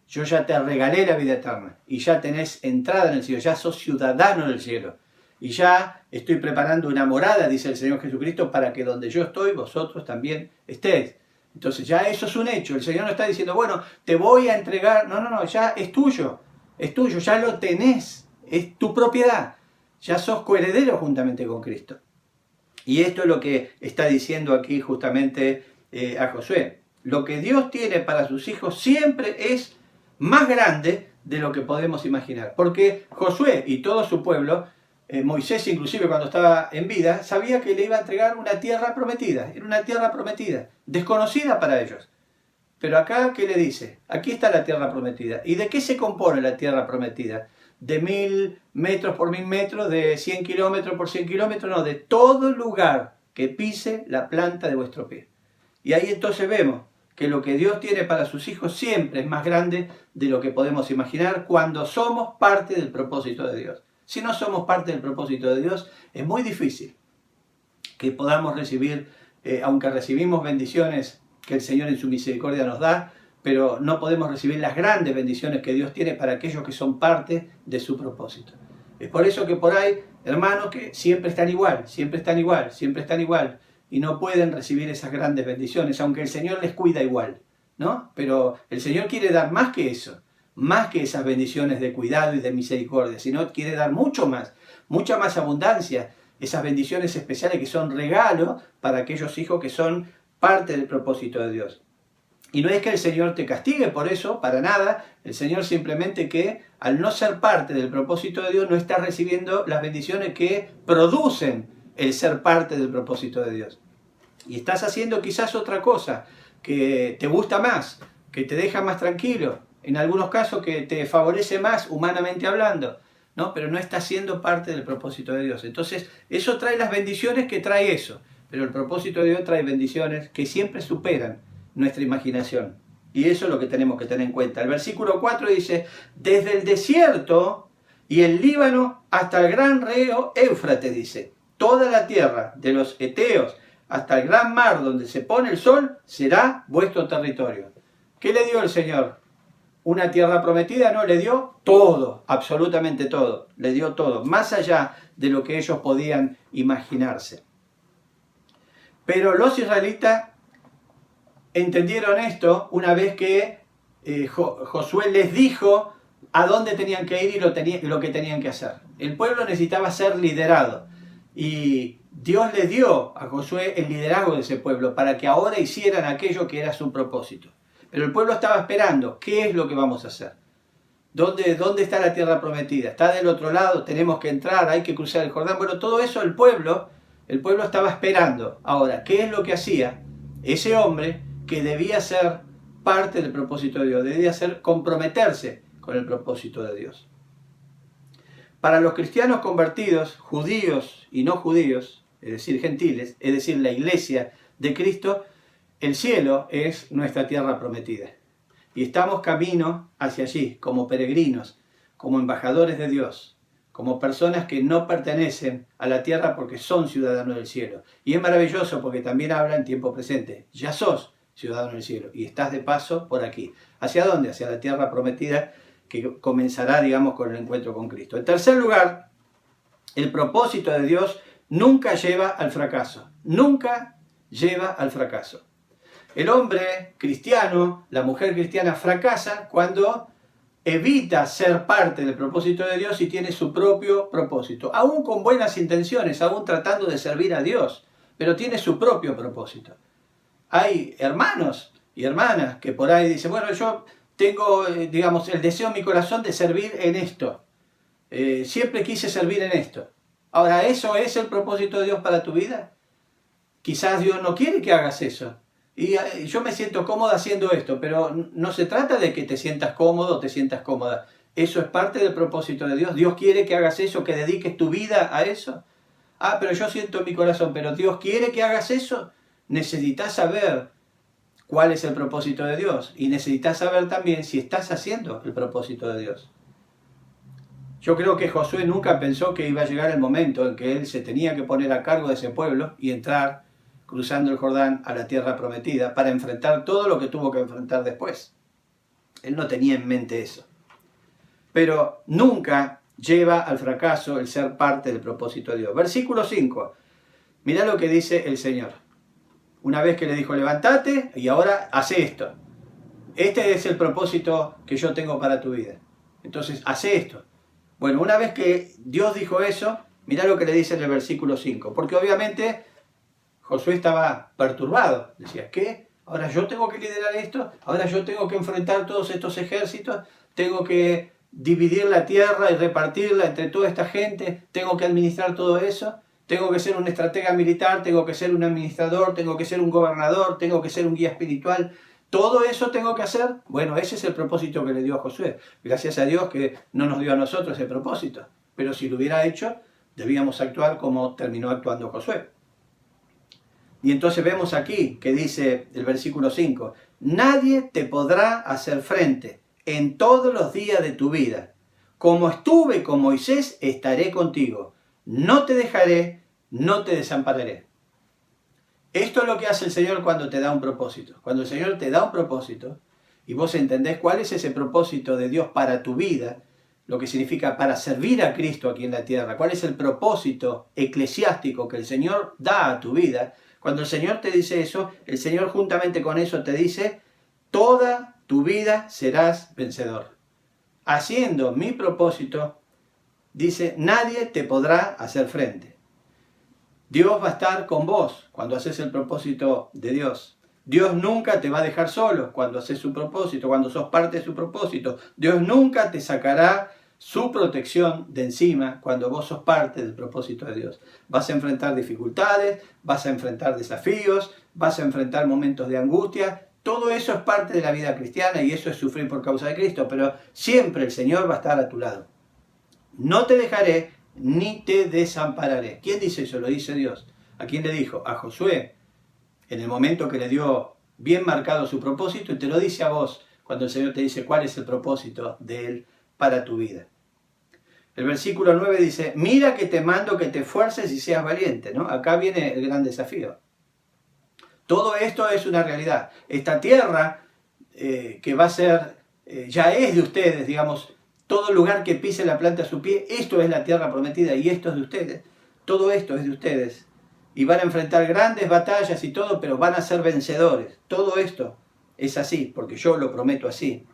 yo ya te regalé la vida eterna, y ya tenés entrada en el cielo, ya sos ciudadano del cielo, y ya estoy preparando una morada, dice el Señor Jesucristo, para que donde yo estoy, vosotros también estéis. Entonces ya eso es un hecho. El Señor no está diciendo: bueno, te voy a entregar. No, ya es tuyo, ya lo tenés, es tu propiedad, ya sos coheredero juntamente con Cristo. Y esto es lo que está diciendo aquí justamente a Josué. Lo que Dios tiene para sus hijos siempre es más grande de lo que podemos imaginar. Porque Josué y todo su pueblo, Moisés inclusive cuando estaba en vida, sabía que le iba a entregar una tierra prometida. Era una tierra prometida, desconocida para ellos. Pero acá, ¿qué le dice? Aquí está la tierra prometida. ¿Y de qué se compone la tierra prometida? De 1000 metros por 1000 metros, de 100 kilómetros por 100 kilómetros, no, de todo lugar que pise la planta de vuestro pie. Y ahí entonces vemos que lo que Dios tiene para sus hijos siempre es más grande de lo que podemos imaginar cuando somos parte del propósito de Dios. Si no somos parte del propósito de Dios, es muy difícil que podamos recibir, aunque recibimos bendiciones que el Señor en su misericordia nos da, pero no podemos recibir las grandes bendiciones que Dios tiene para aquellos que son parte de su propósito. Es por eso que por ahí, hermanos, que siempre están igual, y no pueden recibir esas grandes bendiciones, aunque el Señor les cuida igual, ¿no? Pero el Señor quiere dar más que eso, más que esas bendiciones de cuidado y de misericordia, sino quiere dar mucho más, mucha más abundancia, esas bendiciones especiales que son regalos para aquellos hijos que son parte del propósito de Dios. Y no es que el Señor te castigue por eso, para nada. El Señor simplemente que al no ser parte del propósito de Dios no está recibiendo las bendiciones que producen el ser parte del propósito de Dios. Y estás haciendo quizás otra cosa que te gusta más, que te deja más tranquilo, en algunos casos que te favorece más humanamente hablando, ¿no? Pero no estás siendo parte del propósito de Dios. Entonces eso trae las bendiciones que trae eso, pero el propósito de Dios trae bendiciones que siempre superan nuestra imaginación. Y eso es lo que tenemos que tener en cuenta. El versículo 4 dice: desde el desierto y el Líbano hasta el gran río Éufrates, dice, toda la tierra de los heteos hasta el gran mar donde se pone el sol será vuestro territorio. ¿Qué le dio el Señor? ¿Una tierra prometida? No, le dio todo, absolutamente todo. Le dio todo, más allá de lo que ellos podían imaginarse. Pero los israelitas entendieron esto una vez que Josué les dijo a dónde tenían que ir y lo que tenían que hacer. El pueblo necesitaba ser liderado y Dios le dio a Josué el liderazgo de ese pueblo para que ahora hicieran aquello que era su propósito. Pero el pueblo estaba esperando, ¿qué es lo que vamos a hacer? ¿Dónde está la tierra prometida? ¿Está del otro lado? ¿Tenemos que entrar? ¿Hay que cruzar el Jordán? Bueno, todo eso el pueblo estaba esperando. Ahora, ¿qué es lo que hacía ese hombre que debía ser parte del propósito de Dios? Debía comprometerse con el propósito de Dios. Para los cristianos convertidos, judíos y no judíos, es decir, gentiles, es decir, la iglesia de Cristo, el cielo es nuestra tierra prometida. Y estamos camino hacia allí, como peregrinos, como embajadores de Dios, como personas que no pertenecen a la tierra porque son ciudadanos del cielo. Y es maravilloso porque también habla en tiempo presente. Ya sos ciudadano del cielo y estás de paso por aquí. ¿Hacia dónde? Hacia la tierra prometida que comenzará, digamos, con el encuentro con Cristo. En tercer lugar, el propósito de Dios nunca lleva al fracaso. Nunca lleva al fracaso. El hombre cristiano, la mujer cristiana fracasa cuando evita ser parte del propósito de Dios y tiene su propio propósito. Aún con buenas intenciones, aún tratando de servir a Dios, pero tiene su propio propósito. Hay hermanos y hermanas que por ahí dicen, bueno, yo tengo, digamos, el deseo en mi corazón de servir en esto. Siempre quise servir en esto. Ahora, ¿eso es el propósito de Dios para tu vida? Quizás Dios no quiere que hagas eso. Y yo me siento cómoda haciendo esto, pero no se trata de que te sientas cómodo o te sientas cómoda. Eso es parte del propósito de Dios. Dios quiere que hagas eso, que dediques tu vida a eso. Ah, pero yo siento en mi corazón, pero Dios quiere que hagas eso. Necesitas saber cuál es el propósito de Dios y necesitas saber también si estás haciendo el propósito de Dios. Yo creo que Josué nunca pensó que iba a llegar el momento en que él se tenía que poner a cargo de ese pueblo y entrar cruzando el Jordán a la tierra prometida para enfrentar todo lo que tuvo que enfrentar después. Él no tenía en mente eso. Pero nunca lleva al fracaso el ser parte del propósito de Dios. Versículo 5. Mirá lo que dice el Señor. Una vez que le dijo, levántate y ahora hace esto. Este es el propósito que yo tengo para tu vida. Entonces, hace esto. Bueno, una vez que Dios dijo eso, mirá lo que le dice en el versículo 5. Porque obviamente Josué estaba perturbado. Decía, ¿qué? Ahora yo tengo que liderar esto. Ahora yo tengo que enfrentar todos estos ejércitos. Tengo que dividir la tierra y repartirla entre toda esta gente. Tengo que administrar todo eso. Tengo que ser un estratega militar, tengo que ser un administrador, tengo que ser un gobernador, tengo que ser un guía espiritual. ¿Todo eso tengo que hacer? Bueno, ese es el propósito que le dio a Josué. Gracias a Dios que no nos dio a nosotros ese propósito. Pero si lo hubiera hecho, debíamos actuar como terminó actuando Josué. Y entonces vemos aquí que dice el versículo 5, nadie te podrá hacer frente en todos los días de tu vida. Como estuve con Moisés, estaré contigo. No te dejaré, no te desampararé. Esto es lo que hace el Señor cuando te da un propósito. Cuando el Señor te da un propósito y vos entendés cuál es ese propósito de Dios para tu vida, lo que significa para servir a Cristo aquí en la tierra, cuál es el propósito eclesiástico que el Señor da a tu vida. Cuando el Señor te dice eso, el Señor juntamente con eso te dice, toda tu vida serás vencedor. Haciendo mi propósito, dice, nadie te podrá hacer frente. Dios va a estar con vos cuando haces el propósito de Dios. Dios nunca te va a dejar solo cuando haces su propósito, cuando sos parte de su propósito. Dios nunca te sacará su protección de encima cuando vos sos parte del propósito de Dios. Vas a enfrentar dificultades, vas a enfrentar desafíos, vas a enfrentar momentos de angustia. Todo eso es parte de la vida cristiana y eso es sufrir por causa de Cristo, pero siempre el Señor va a estar a tu lado. No te dejaré ni te desampararé. ¿Quién dice eso? Lo dice Dios. ¿A quién le dijo? A Josué, en el momento que le dio bien marcado su propósito, y te lo dice a vos cuando el Señor te dice cuál es el propósito de Él para tu vida. El versículo 9 dice, mira que te mando que te esfuerces y seas valiente, ¿no? Acá viene el gran desafío. Todo esto es una realidad. Esta tierra que va a ser, ya es de ustedes, digamos, todo lugar que pise la planta a su pie, esto es la tierra prometida y esto es de ustedes. Todo esto es de ustedes. Y van a enfrentar grandes batallas y todo, pero van a ser vencedores. Todo esto es así, porque yo lo prometo así.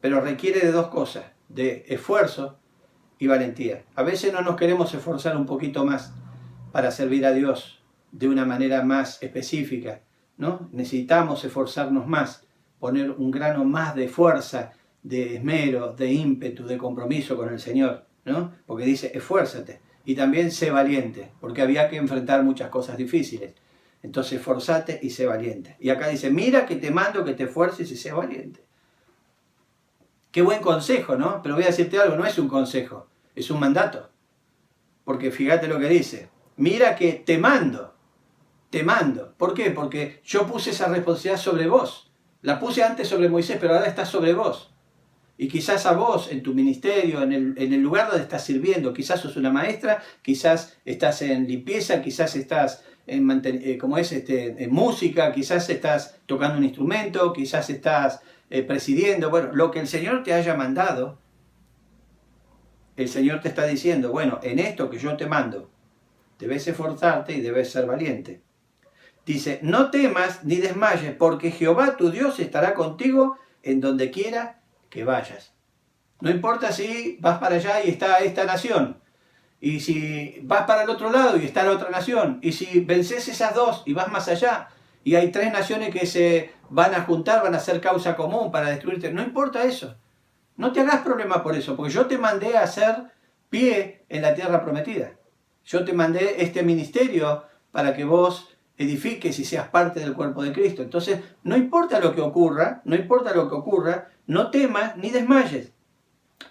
Pero requiere de dos cosas, de esfuerzo y valentía. A veces no nos queremos esforzar un poquito más para servir a Dios de una manera más específica, ¿no? Necesitamos esforzarnos más, poner un grano más de fuerza, de esmero, de ímpetu, de compromiso con el Señor, ¿no? Porque dice, esfuérzate. Y también sé valiente, porque había que enfrentar muchas cosas difíciles. Entonces, esforzate y sé valiente. Y acá dice, mira que te mando que te esfuerces y sé valiente. Qué buen consejo, ¿no? Pero voy a decirte algo, no es un consejo, es un mandato. Porque fíjate lo que dice. Mira que te mando. ¿Por qué? Porque yo puse esa responsabilidad sobre vos. La puse antes sobre Moisés, pero ahora está sobre vos. Y quizás a vos, en tu ministerio, en el lugar donde estás sirviendo, quizás sos una maestra, quizás estás en limpieza, quizás estás en música, quizás estás tocando un instrumento, quizás estás presidiendo. Bueno, lo que el Señor te haya mandado, el Señor te está diciendo, bueno, en esto que yo te mando, debes esforzarte y debes ser valiente. Dice, no temas ni desmayes, porque Jehová tu Dios estará contigo en donde quiera que vayas. No importa si vas para allá y está esta nación, y si vas para el otro lado y está la otra nación, y si vences esas dos y vas más allá, y hay 3 naciones que se van a juntar, van a hacer causa común para destruirte, no importa eso. No te hagas problema por eso, porque yo te mandé a hacer pie en la tierra prometida. Yo te mandé este ministerio para que vos edifiques y seas parte del cuerpo de Cristo. Entonces, no importa lo que ocurra, no temas ni desmayes,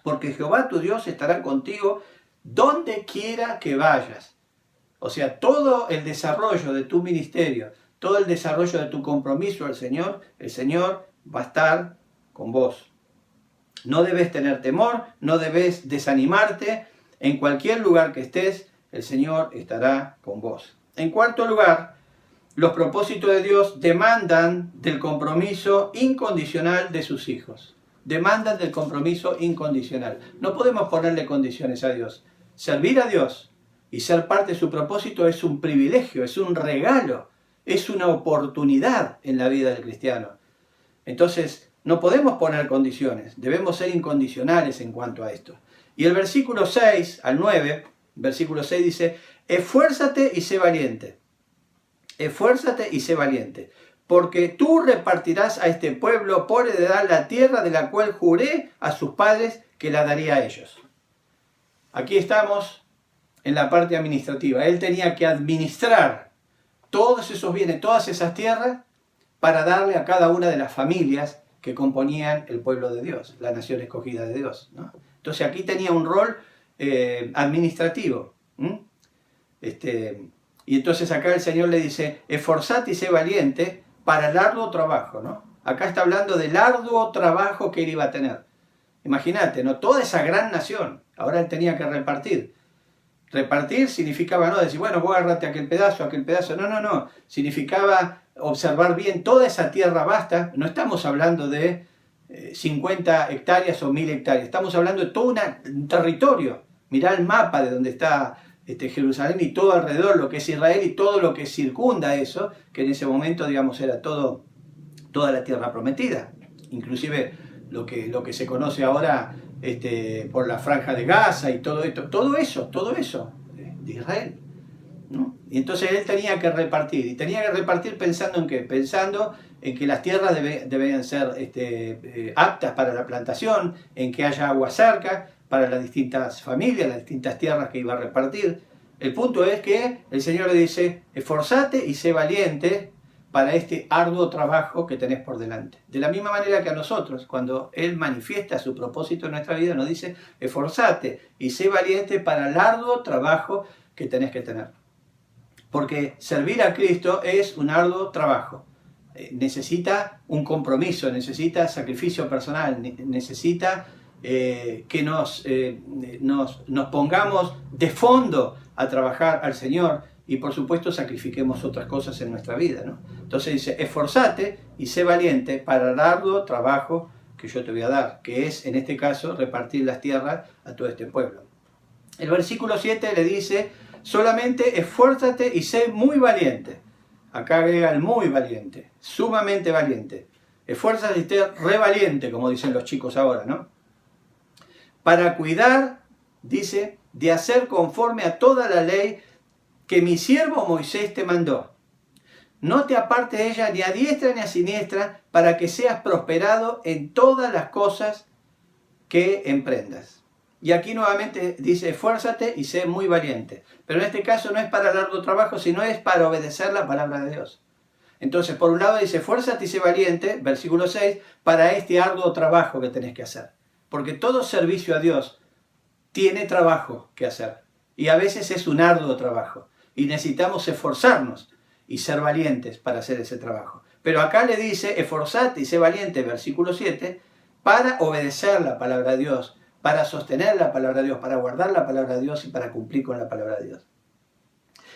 porque Jehová tu Dios estará contigo donde quiera que vayas. O sea, todo el desarrollo de tu ministerio, todo el desarrollo de tu compromiso al Señor, el Señor va a estar con vos. No debes tener temor, no debes desanimarte. En cualquier lugar que estés, el Señor estará con vos. En cuarto lugar, los propósitos de Dios demandan del compromiso incondicional de sus hijos. Demandan del compromiso incondicional. No podemos ponerle condiciones a Dios. Servir a Dios y ser parte de su propósito es un privilegio, es un regalo, es una oportunidad en la vida del cristiano. Entonces, no podemos poner condiciones, debemos ser incondicionales en cuanto a esto. Y el versículo 6 al 9, versículo 6 dice, esfuérzate y sé valiente. Esfuérzate y sé valiente, porque tú repartirás a este pueblo por heredad la tierra de la cual juré a sus padres que la daría a ellos. Aquí estamos en la parte administrativa. Él tenía que administrar todos esos bienes, todas esas tierras, para darle a cada una de las familias que componían el pueblo de Dios, la nación escogida de Dios, ¿no? Entonces aquí tenía un rol administrativo. Y entonces acá el Señor le dice, esforzate y sé valiente para el arduo trabajo, ¿no? Acá está hablando del arduo trabajo que él iba a tener. Imagínate, ¿no? Toda esa gran nación, ahora él tenía que repartir. Repartir significaba no decir, bueno, vos agarrate aquel pedazo. No. Significaba observar bien toda esa tierra vasta. No estamos hablando de 50 hectáreas o 1000 hectáreas. Estamos hablando de todo un territorio. Mirá el mapa de donde está Jerusalén y todo alrededor, lo que es Israel y todo lo que circunda eso, que en ese momento, digamos, era toda la tierra prometida. Inclusive lo que se conoce ahora por la franja de Gaza y todo esto, todo eso de Israel, ¿no? Y entonces él tenía que repartir, y tenía que repartir pensando en qué, pensando en que las tierras debían ser aptas para la plantación, en que haya agua cerca para las distintas familias, las distintas tierras que iba a repartir. El punto es que el Señor le dice, esforzate y sé valiente para este arduo trabajo que tenés por delante. De la misma manera que a nosotros, cuando Él manifiesta su propósito en nuestra vida, nos dice, esforzate y sé valiente para el arduo trabajo que tenés que tener. Porque servir a Cristo es un arduo trabajo. Necesita un compromiso, necesita sacrificio personal, necesita que nos pongamos de fondo a trabajar al Señor y por supuesto sacrifiquemos otras cosas en nuestra vida, ¿no? Entonces dice, esforzate y sé valiente para el arduo trabajo que yo te voy a dar, que es en este caso repartir las tierras a todo este pueblo. El versículo 7 le dice, solamente esfuérzate y sé muy valiente. Acá agrega el muy valiente, sumamente valiente. Esfuérzate y esté re valiente, como dicen los chicos ahora, ¿no? Para cuidar, dice, de hacer conforme a toda la ley que mi siervo Moisés te mandó. No te apartes de ella ni a diestra ni a siniestra, para que seas prosperado en todas las cosas que emprendas. Y aquí nuevamente dice, esfuérzate y sé muy valiente. Pero en este caso no es para el arduo trabajo, sino es para obedecer la palabra de Dios. Entonces, por un lado dice, esfuérzate y sé valiente, versículo 6, para este arduo trabajo que tenés que hacer. porque todo servicio a Dios tiene trabajo que hacer. Y a veces es un arduo trabajo. Y necesitamos esforzarnos y ser valientes para hacer ese trabajo. Pero acá le dice, esforzate y sé valiente, versículo 7, para obedecer la palabra de Dios, para sostener la palabra de Dios, para guardar la palabra de Dios y para cumplir con la palabra de Dios.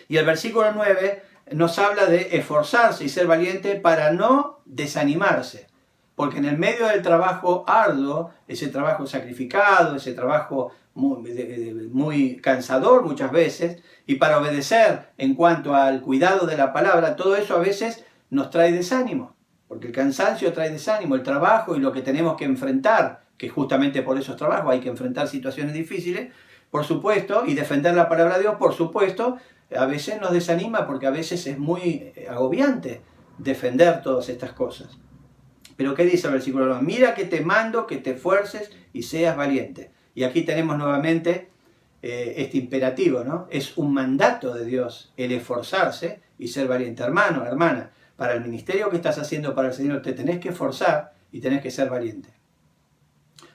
Y el versículo 9 nos habla de esforzarse y ser valiente para no desanimarse. Porque en el medio del trabajo arduo, ese trabajo sacrificado, ese trabajo muy cansador muchas veces, y para obedecer en cuanto al cuidado de la palabra, todo eso a veces nos trae desánimo. Porque el cansancio trae desánimo, el trabajo y lo que tenemos que enfrentar, que justamente por esos trabajos hay que enfrentar situaciones difíciles, por supuesto, y defender la palabra de Dios, por supuesto, a veces nos desanima porque a veces es muy agobiante defender todas estas cosas. Pero ¿qué dice el versículo 9? Mira que te mando que te esfuerces y seas valiente. Y aquí tenemos nuevamente este imperativo, ¿no? Es un mandato de Dios el esforzarse y ser valiente. Hermano, hermana, para el ministerio que estás haciendo para el Señor te tenés que esforzar y tenés que ser valiente.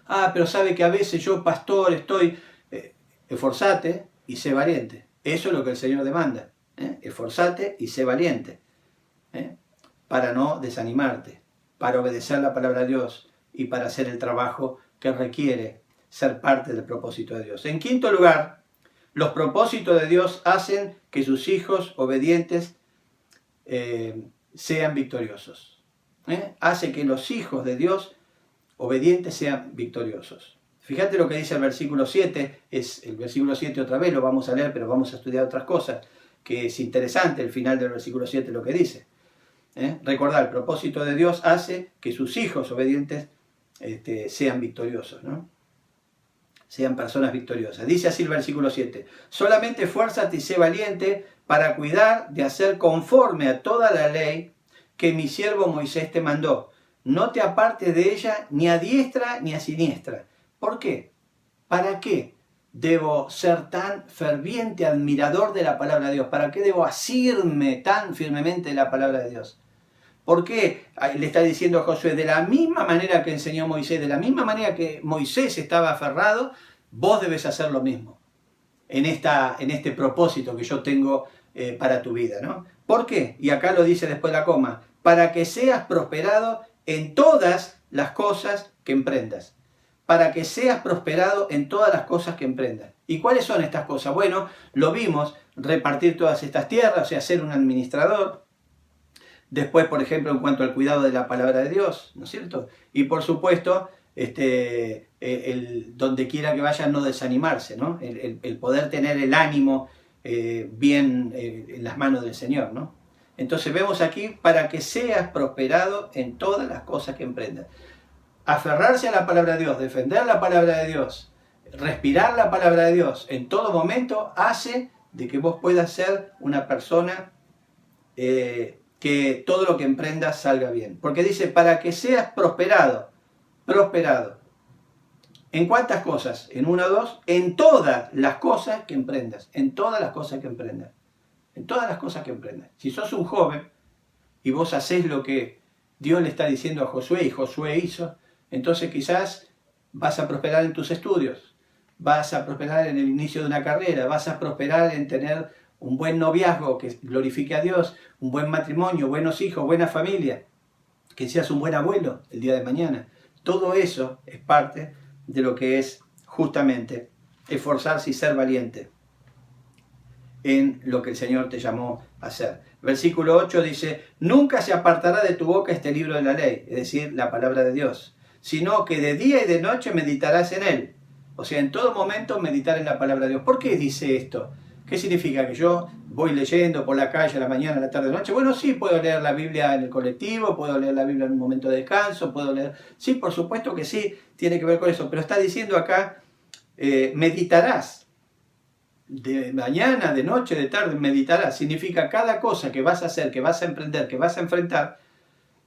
Ah, pero sabe que a veces yo, pastor, estoy... esforzate y sé valiente. Eso es lo que el Señor demanda. Esforzate y sé valiente. Para no desanimarte, para obedecer la palabra de Dios y para hacer el trabajo que requiere ser parte del propósito de Dios. En quinto lugar, los propósitos de Dios hacen que sus hijos obedientes sean victoriosos. Hace que los hijos de Dios obedientes sean victoriosos. Fíjate lo que dice el versículo 7, es el versículo 7 otra vez, lo vamos a leer, pero vamos a estudiar otras cosas, que es interesante el final del versículo 7 lo que dice. Recordad, el propósito de Dios hace que sus hijos obedientes sean victoriosos, ¿no? Sean personas victoriosas. Dice así el versículo 7, solamente esfuérzate y sé valiente para cuidar de hacer conforme a toda la ley que mi siervo Moisés te mandó. No te apartes de ella ni a diestra ni a siniestra. ¿Por qué? ¿Para qué debo ser tan ferviente admirador de la palabra de Dios? ¿Para qué debo asirme tan firmemente de la palabra de Dios? ¿Por qué le está diciendo a Josué, de la misma manera que enseñó Moisés, de la misma manera que Moisés estaba aferrado, vos debes hacer lo mismo en este propósito que yo tengo para tu vida, ¿no? ¿Por qué? Y acá lo dice después la coma, para que seas prosperado en todas las cosas que emprendas. Para que seas prosperado en todas las cosas que emprendas. ¿Y cuáles son estas cosas? Bueno, lo vimos, repartir todas estas tierras, o sea, ser un administrador. Después, por ejemplo, en cuanto al cuidado de la palabra de Dios, ¿no es cierto? Y por supuesto, donde quiera que vaya, no desanimarse, ¿no? El poder tener el ánimo bien en las manos del Señor, ¿no? Entonces vemos aquí, para que seas prosperado en todas las cosas que emprendas. Aferrarse a la palabra de Dios, defender la palabra de Dios, respirar la palabra de Dios en todo momento hace de que vos puedas ser una persona que todo lo que emprendas salga bien. Porque dice, para que seas prosperado. ¿En cuántas cosas? En una o dos. En todas las cosas que emprendas. En todas las cosas que emprendas. En todas las cosas que emprendas. Si sos un joven y vos hacés lo que Dios le está diciendo a Josué y Josué hizo, entonces quizás vas a prosperar en tus estudios, vas a prosperar en el inicio de una carrera, vas a prosperar en tener un buen noviazgo que glorifique a Dios, un buen matrimonio, buenos hijos, buena familia, que seas un buen abuelo el día de mañana. Todo eso es parte de lo que es justamente esforzarse y ser valiente en lo que el Señor te llamó a hacer. Versículo 8 dice, nunca se apartará de tu boca este libro de la ley, es decir, la palabra de Dios, sino que de día y de noche meditarás en él. O sea, en todo momento meditar en la palabra de Dios. ¿Por qué dice esto? ¿Qué significa? ¿Que yo voy leyendo por la calle a la mañana, a la tarde, a la noche? Bueno, sí, puedo leer la Biblia en el colectivo, puedo leer la Biblia en un momento de descanso, puedo leer... Sí, por supuesto que sí, tiene que ver con eso. Pero está diciendo acá, meditarás. De mañana, de noche, de tarde, meditarás. Significa cada cosa que vas a hacer, que vas a emprender, que vas a enfrentar,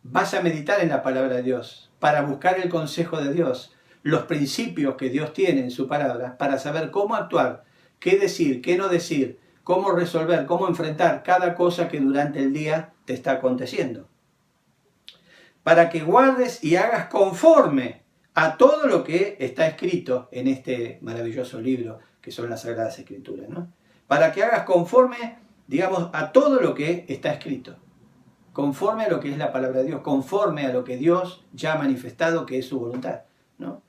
vas a meditar en la palabra de Dios, para buscar el consejo de Dios, los principios que Dios tiene en su palabra, para saber cómo actuar, qué decir, qué no decir, cómo resolver, cómo enfrentar cada cosa que durante el día te está aconteciendo. Para que guardes y hagas conforme a todo lo que está escrito en este maravilloso libro que son las Sagradas Escrituras, ¿no? Para que hagas conforme, digamos, a todo lo que está escrito, conforme a lo que es la palabra de Dios, conforme a lo que Dios ya ha manifestado que es su voluntad, ¿no?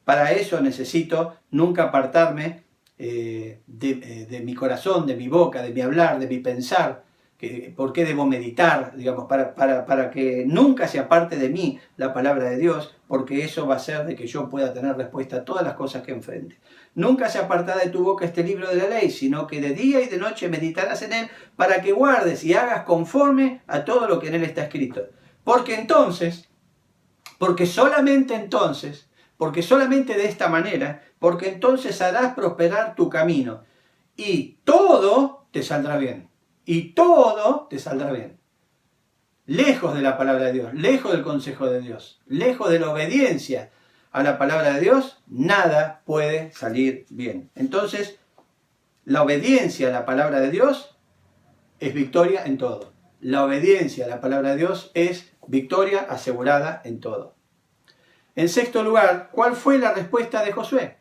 Para eso necesito nunca apartarme de mi corazón, de mi boca, de mi hablar, de mi pensar. ¿Por qué debo meditar? Digamos, para que nunca se aparte de mí la palabra de Dios, porque eso va a hacer de que yo pueda tener respuesta a todas las cosas que enfrente. Nunca se apartará de tu boca este libro de la ley, sino que de día y de noche meditarás en él, para que guardes y hagas conforme a todo lo que en él está escrito. Porque solamente de esta manera, porque entonces harás prosperar tu camino, y todo te saldrá bien. Y todo te saldrá bien. Lejos de la palabra de Dios, lejos del consejo de Dios, lejos de la obediencia a la palabra de Dios, nada puede salir bien. Entonces, la obediencia a la palabra de Dios es victoria en todo. La obediencia a la palabra de Dios es victoria asegurada en todo. En sexto lugar, ¿cuál fue la respuesta de Josué?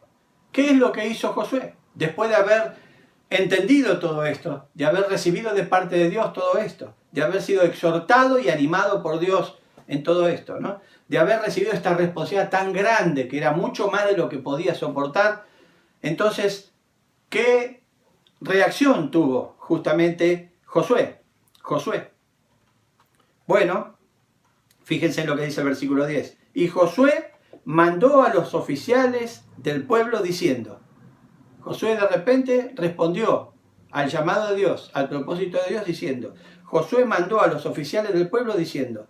¿Qué es lo que hizo Josué? Después de haber entendido todo esto, de haber recibido de parte de Dios todo esto, de haber sido exhortado y animado por Dios en todo esto, ¿no? De haber recibido esta responsabilidad tan grande, que era mucho más de lo que podía soportar. Entonces, ¿qué reacción tuvo justamente Josué? Bueno, fíjense en lo que dice el versículo 10. Y Josué mandó a los oficiales del pueblo diciendo, Josué de repente respondió al llamado de Dios, al propósito de Dios, diciendo, Josué mandó a los oficiales del pueblo diciendo,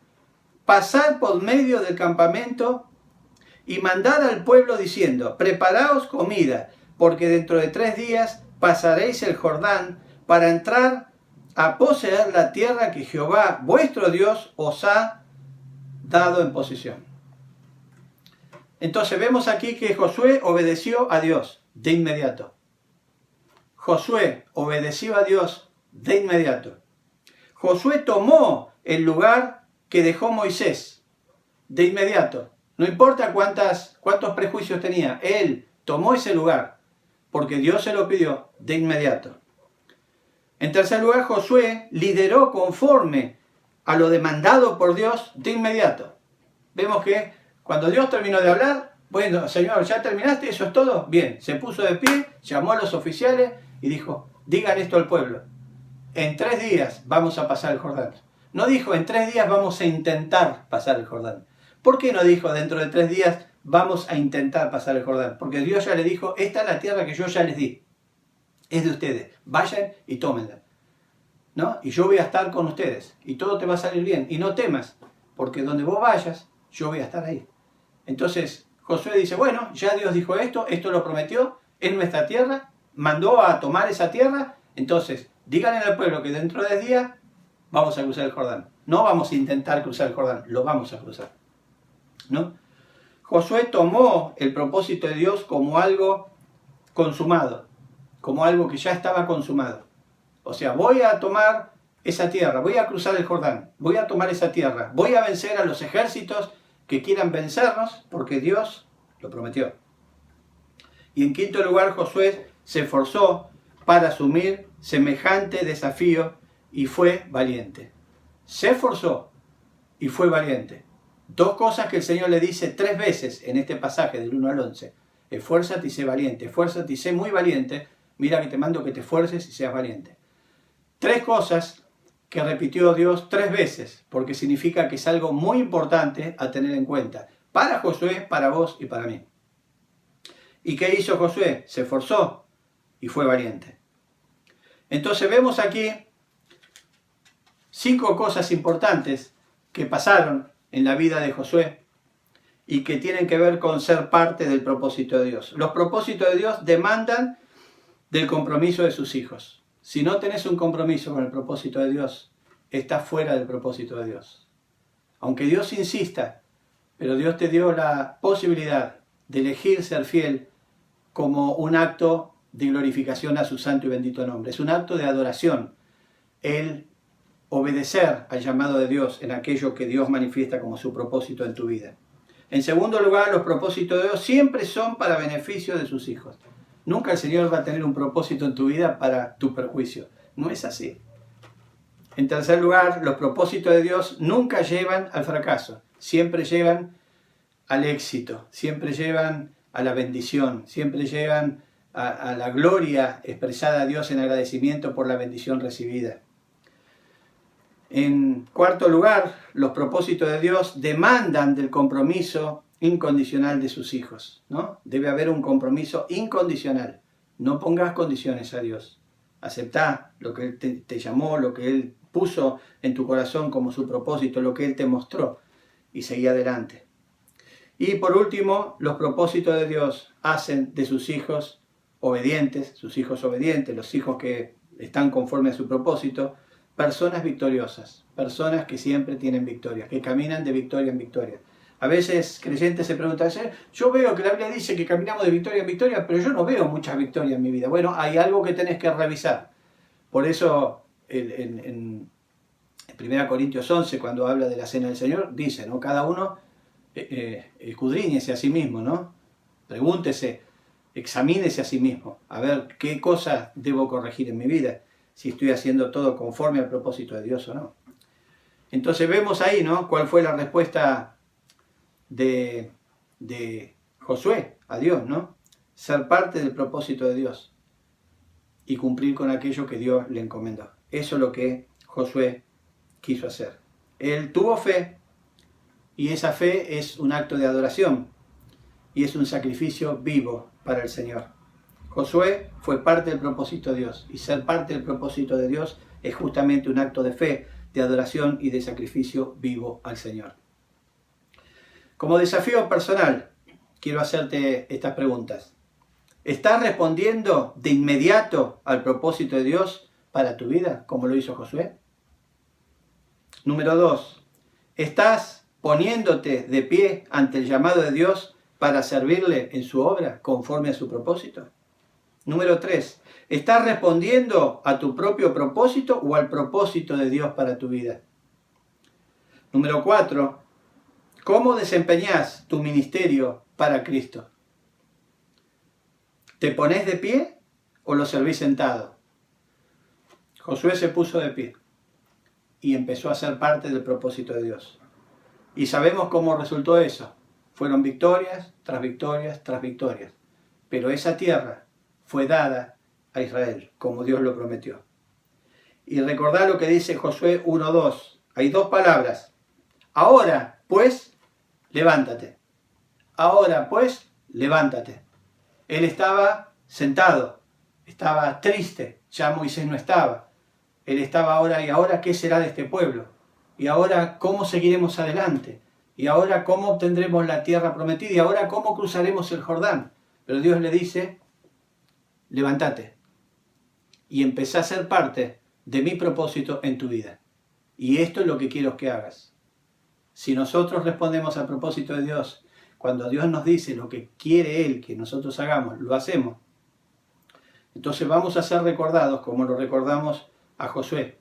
pasad por medio del campamento y mandad al pueblo diciendo, preparaos comida, porque dentro de 3 días pasaréis el Jordán para entrar a poseer la tierra que Jehová, vuestro Dios, os ha dado en posesión. Entonces vemos aquí que Josué obedeció a Dios de inmediato. Josué obedeció a Dios de inmediato. Josué tomó el lugar que dejó Moisés de inmediato. No importa cuántos prejuicios tenía, él tomó ese lugar porque Dios se lo pidió de inmediato. En tercer lugar, Josué lideró conforme a lo demandado por Dios de inmediato. Vemos que cuando Dios terminó de hablar, bueno, Señor, ¿ya terminaste? ¿Eso es todo? Bien, se puso de pie, llamó a los oficiales y dijo, digan esto al pueblo. En 3 días vamos a pasar el Jordán. No dijo, en 3 días vamos a intentar pasar el Jordán. ¿Por qué no dijo, dentro de 3 días vamos a intentar pasar el Jordán? Porque Dios ya le dijo, esta es la tierra que yo ya les di. Es de ustedes. Vayan y tómenla, ¿no? Y yo voy a estar con ustedes. Y todo te va a salir bien. Y no temas, porque donde vos vayas, yo voy a estar ahí. Entonces, Josué dice, bueno, ya Dios dijo esto lo prometió, es nuestra tierra, mandó a tomar esa tierra, entonces díganle al pueblo que dentro de 10 días vamos a cruzar el Jordán. No vamos a intentar cruzar el Jordán, lo vamos a cruzar, ¿no? Josué tomó el propósito de Dios como algo consumado, como algo que ya estaba consumado. O sea, voy a tomar esa tierra, voy a cruzar el Jordán, voy a tomar esa tierra, voy a vencer a los ejércitos que quieran vencernos, porque Dios lo prometió. Y en quinto lugar, Josué se esforzó para asumir semejante desafío y fue valiente. Se esforzó y fue valiente. 2 cosas que el Señor le dice 3 veces en este pasaje del 1 al 11. Esfuérzate y sé valiente, esfuérzate y sé muy valiente. Mira que te mando que te esfuerces y seas valiente. 3 cosas que repitió Dios 3 veces, porque significa que es algo muy importante a tener en cuenta, para Josué, para vos y para mí. ¿Y qué hizo Josué? Se esforzó y fue valiente. Entonces vemos aquí 5 cosas importantes que pasaron en la vida de Josué y que tienen que ver con ser parte del propósito de Dios. Los propósitos de Dios demandan del compromiso de sus hijos. Si no tenés un compromiso con el propósito de Dios, estás fuera del propósito de Dios. Aunque Dios insista, pero Dios te dio la posibilidad de elegir ser fiel como un acto de glorificación a su santo y bendito nombre. Es un acto de adoración, el obedecer al llamado de Dios en aquello que Dios manifiesta como su propósito en tu vida. En segundo lugar, los propósitos de Dios siempre son para beneficio de sus hijos. Nunca el Señor va a tener un propósito en tu vida para tu perjuicio. No es así. En tercer lugar, los propósitos de Dios nunca llevan al fracaso. Siempre llevan al éxito. Siempre llevan a la bendición. Siempre llevan a la gloria expresada a Dios en agradecimiento por la bendición recibida. En cuarto lugar, los propósitos de Dios demandan del compromiso incondicional de sus hijos, ¿no? Debe haber un compromiso incondicional. No pongas condiciones a Dios. Aceptá lo que Él te llamó, lo que Él puso en tu corazón como su propósito, lo que Él te mostró, y seguí adelante. Y por último, los propósitos de Dios hacen de sus hijos obedientes, los hijos que están conforme a su propósito, personas victoriosas, personas que siempre tienen victoria, que caminan de victoria en victoria. A veces creyentes se preguntan, yo veo que la Biblia dice que caminamos de victoria en victoria, pero yo no veo muchas victorias en mi vida. Bueno, hay algo que tenés que revisar. Por eso en 1 Corintios 11, cuando habla de la cena del Señor, dice, ¿no? Cada uno escudriñese a sí mismo, ¿no? Pregúntese, examínese a sí mismo, a ver qué cosas debo corregir en mi vida, si estoy haciendo todo conforme al propósito de Dios o no. Entonces vemos ahí, ¿no? Cuál fue la respuesta de Josué a Dios, ¿no? Ser parte del propósito de Dios y cumplir con aquello que Dios le encomendó. Eso es lo que Josué quiso hacer. Él tuvo fe y esa fe es un acto de adoración y es un sacrificio vivo para el Señor. Josué fue parte del propósito de Dios y ser parte del propósito de Dios es justamente un acto de fe, de adoración y de sacrificio vivo al Señor. Como desafío personal, quiero hacerte estas preguntas. ¿Estás respondiendo de inmediato al propósito de Dios para tu vida, como lo hizo Josué? Número 2. ¿Estás poniéndote de pie ante el llamado de Dios para servirle en su obra conforme a su propósito? Número 3. ¿Estás respondiendo a tu propio propósito o al propósito de Dios para tu vida? Número 4. ¿Cómo desempeñás tu ministerio para Cristo? ¿Te ponés de pie o lo servís sentado? Josué se puso de pie y empezó a ser parte del propósito de Dios. Y sabemos cómo resultó eso. Fueron victorias tras victorias tras victorias. Pero esa tierra fue dada a Israel, como Dios lo prometió. Y recordá lo que dice Josué 1:2. Hay dos palabras. Ahora, pues, levántate. Ahora, pues, levántate. Él estaba sentado, estaba triste, ya Moisés no estaba. Él estaba ahora, ¿y ahora qué será de este pueblo? ¿Y ahora cómo seguiremos adelante? ¿Y ahora cómo obtendremos la tierra prometida? ¿Y ahora cómo cruzaremos el Jordán? Pero Dios le dice, levántate y empezá a ser parte de mi propósito en tu vida. Y esto es lo que quiero que hagas. Si nosotros respondemos al propósito de Dios, cuando Dios nos dice lo que quiere Él que nosotros hagamos, lo hacemos. Entonces vamos a ser recordados como lo recordamos a Josué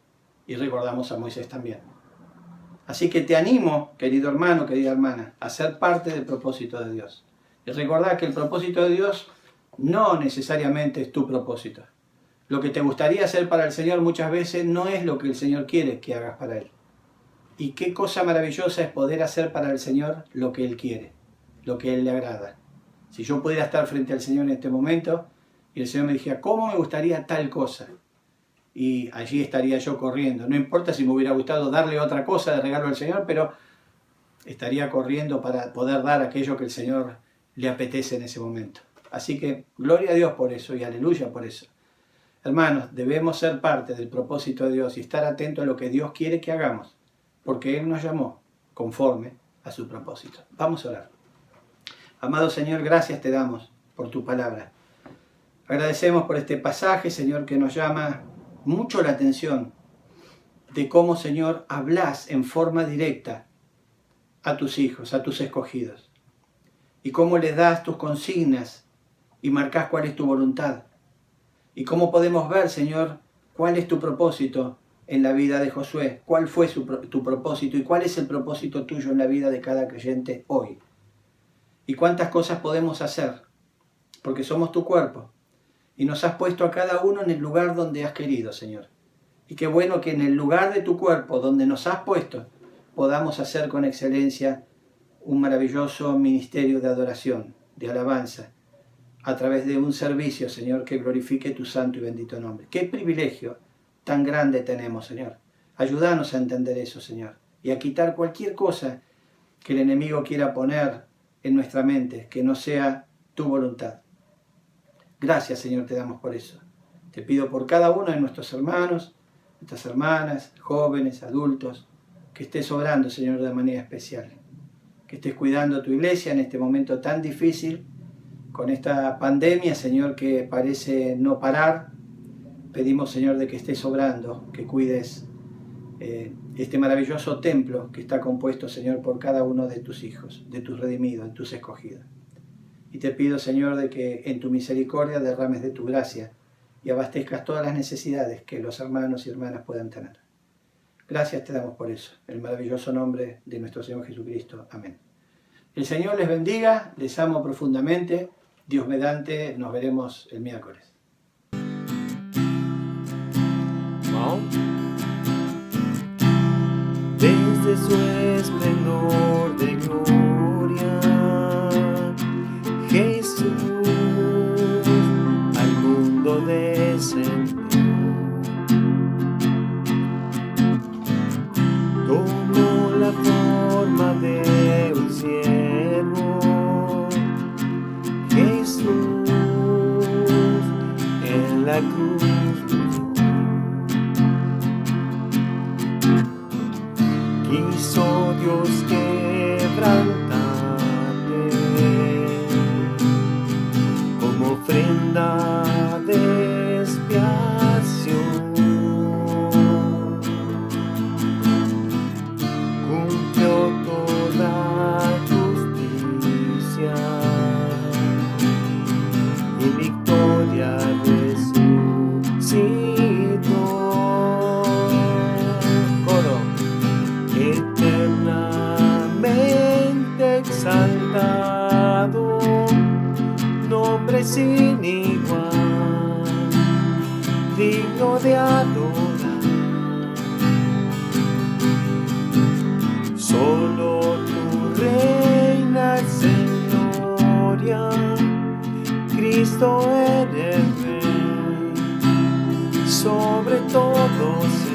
y recordamos a Moisés también. Así que te animo, querido hermano, querida hermana, a ser parte del propósito de Dios. Y recordar que el propósito de Dios no necesariamente es tu propósito. Lo que te gustaría hacer para el Señor muchas veces no es lo que el Señor quiere que hagas para Él. Y qué cosa maravillosa es poder hacer para el Señor lo que Él quiere, lo que Él le agrada. Si yo pudiera estar frente al Señor en este momento y el Señor me dijera, ¿cómo me gustaría tal cosa? Y allí estaría yo corriendo. No importa si me hubiera gustado darle otra cosa de regalo al Señor, pero estaría corriendo para poder dar aquello que el Señor le apetece en ese momento. Así que gloria a Dios por eso y aleluya por eso. Hermanos, debemos ser parte del propósito de Dios y estar atentos a lo que Dios quiere que hagamos, porque Él nos llamó conforme a su propósito. Vamos a orar. Amado Señor, gracias te damos por tu palabra. Agradecemos por este pasaje, Señor, que nos llama mucho la atención de cómo, Señor, hablas en forma directa a tus hijos, a tus escogidos, y cómo les das tus consignas y marcas cuál es tu voluntad, y cómo podemos ver, Señor, cuál es tu propósito en la vida de Josué, cuál fue tu propósito y cuál es el propósito tuyo en la vida de cada creyente hoy. y cuántas cosas podemos hacer, porque somos tu cuerpo, y nos has puesto a cada uno en el lugar donde has querido, Señor. Y qué bueno que en el lugar de tu cuerpo, donde nos has puesto, podamos hacer con excelencia un maravilloso ministerio de adoración, de alabanza, a través de un servicio, Señor, que glorifique tu santo y bendito nombre. Qué privilegio tan grande tenemos, Señor. Ayúdanos a entender eso, Señor, y a quitar cualquier cosa que el enemigo quiera poner en nuestra mente, que no sea tu voluntad. Gracias, Señor, te damos por eso. Te pido por cada uno de nuestros hermanos, nuestras hermanas, jóvenes, adultos, que estés obrando, Señor, de manera especial. Que estés cuidando a tu iglesia en este momento tan difícil, con esta pandemia, Señor, que parece no parar. Pedimos, Señor, de que estés obrando, que cuides este maravilloso templo que está compuesto, Señor, por cada uno de tus hijos, de tus redimidos, de tus escogidos. Y te pido, Señor, de que en tu misericordia derrames de tu gracia y abastezcas todas las necesidades que los hermanos y hermanas puedan tener. Gracias te damos por eso, en el maravilloso nombre de nuestro Señor Jesucristo. Amén. El Señor les bendiga, les amo profundamente. Dios mediante, nos veremos el miércoles. Desde su esplendor de gloria, Jesús al mundo descendió. Tomó la forma de un siervo, Jesús en la cruz. Quiso Dios quebrantarle como ofrenda de expiación. Cumplió toda justicia y victoria resucitó. Eternamente exaltado, nombre sin igual, digno de adorar. Solo tú reinas, Señoria, Cristo eres Rey, sobre todo ser.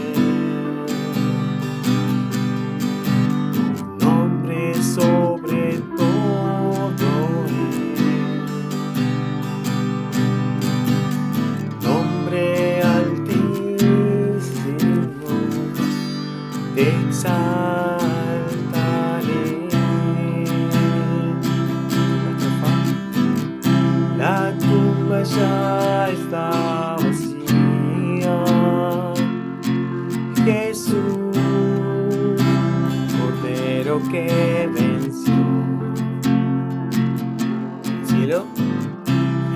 Sobre todo nombre altísimo, te exaltaré. La tumba ya está vacía, Jesús, Cordero que venció.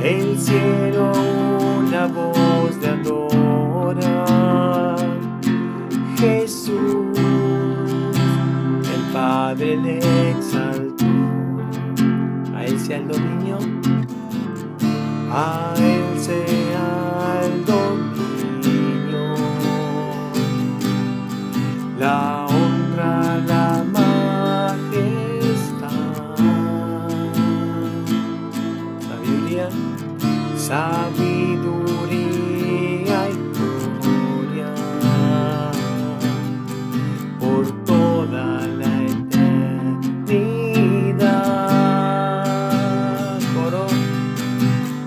El cielo una voz de adorar, Jesús, el Padre le exaltó. A él sea el dominio, a él sea el dominio, la honra, la sabiduría y gloria por toda la eternidad. Coro,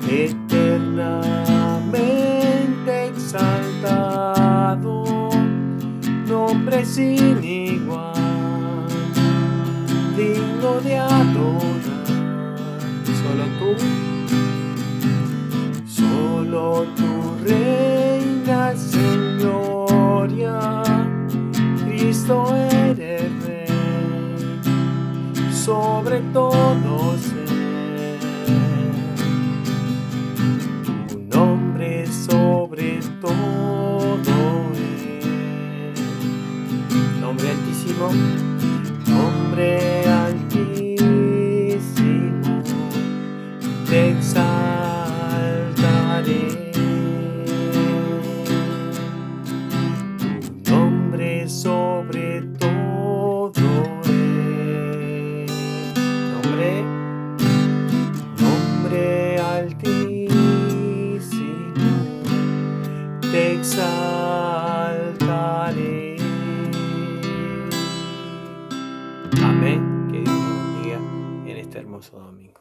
eternamente exaltado, nombre sin igual, digno de adorar. Solo tú reinas, Señoria, Cristo eres Rey, sobre todo ser. Tu nombre sobre todo es. exaltaré. Tu nombre sobre todo es. Nombre altísimo, te exaltaré. Amén. Que Dios nos bendiga en este hermoso domingo.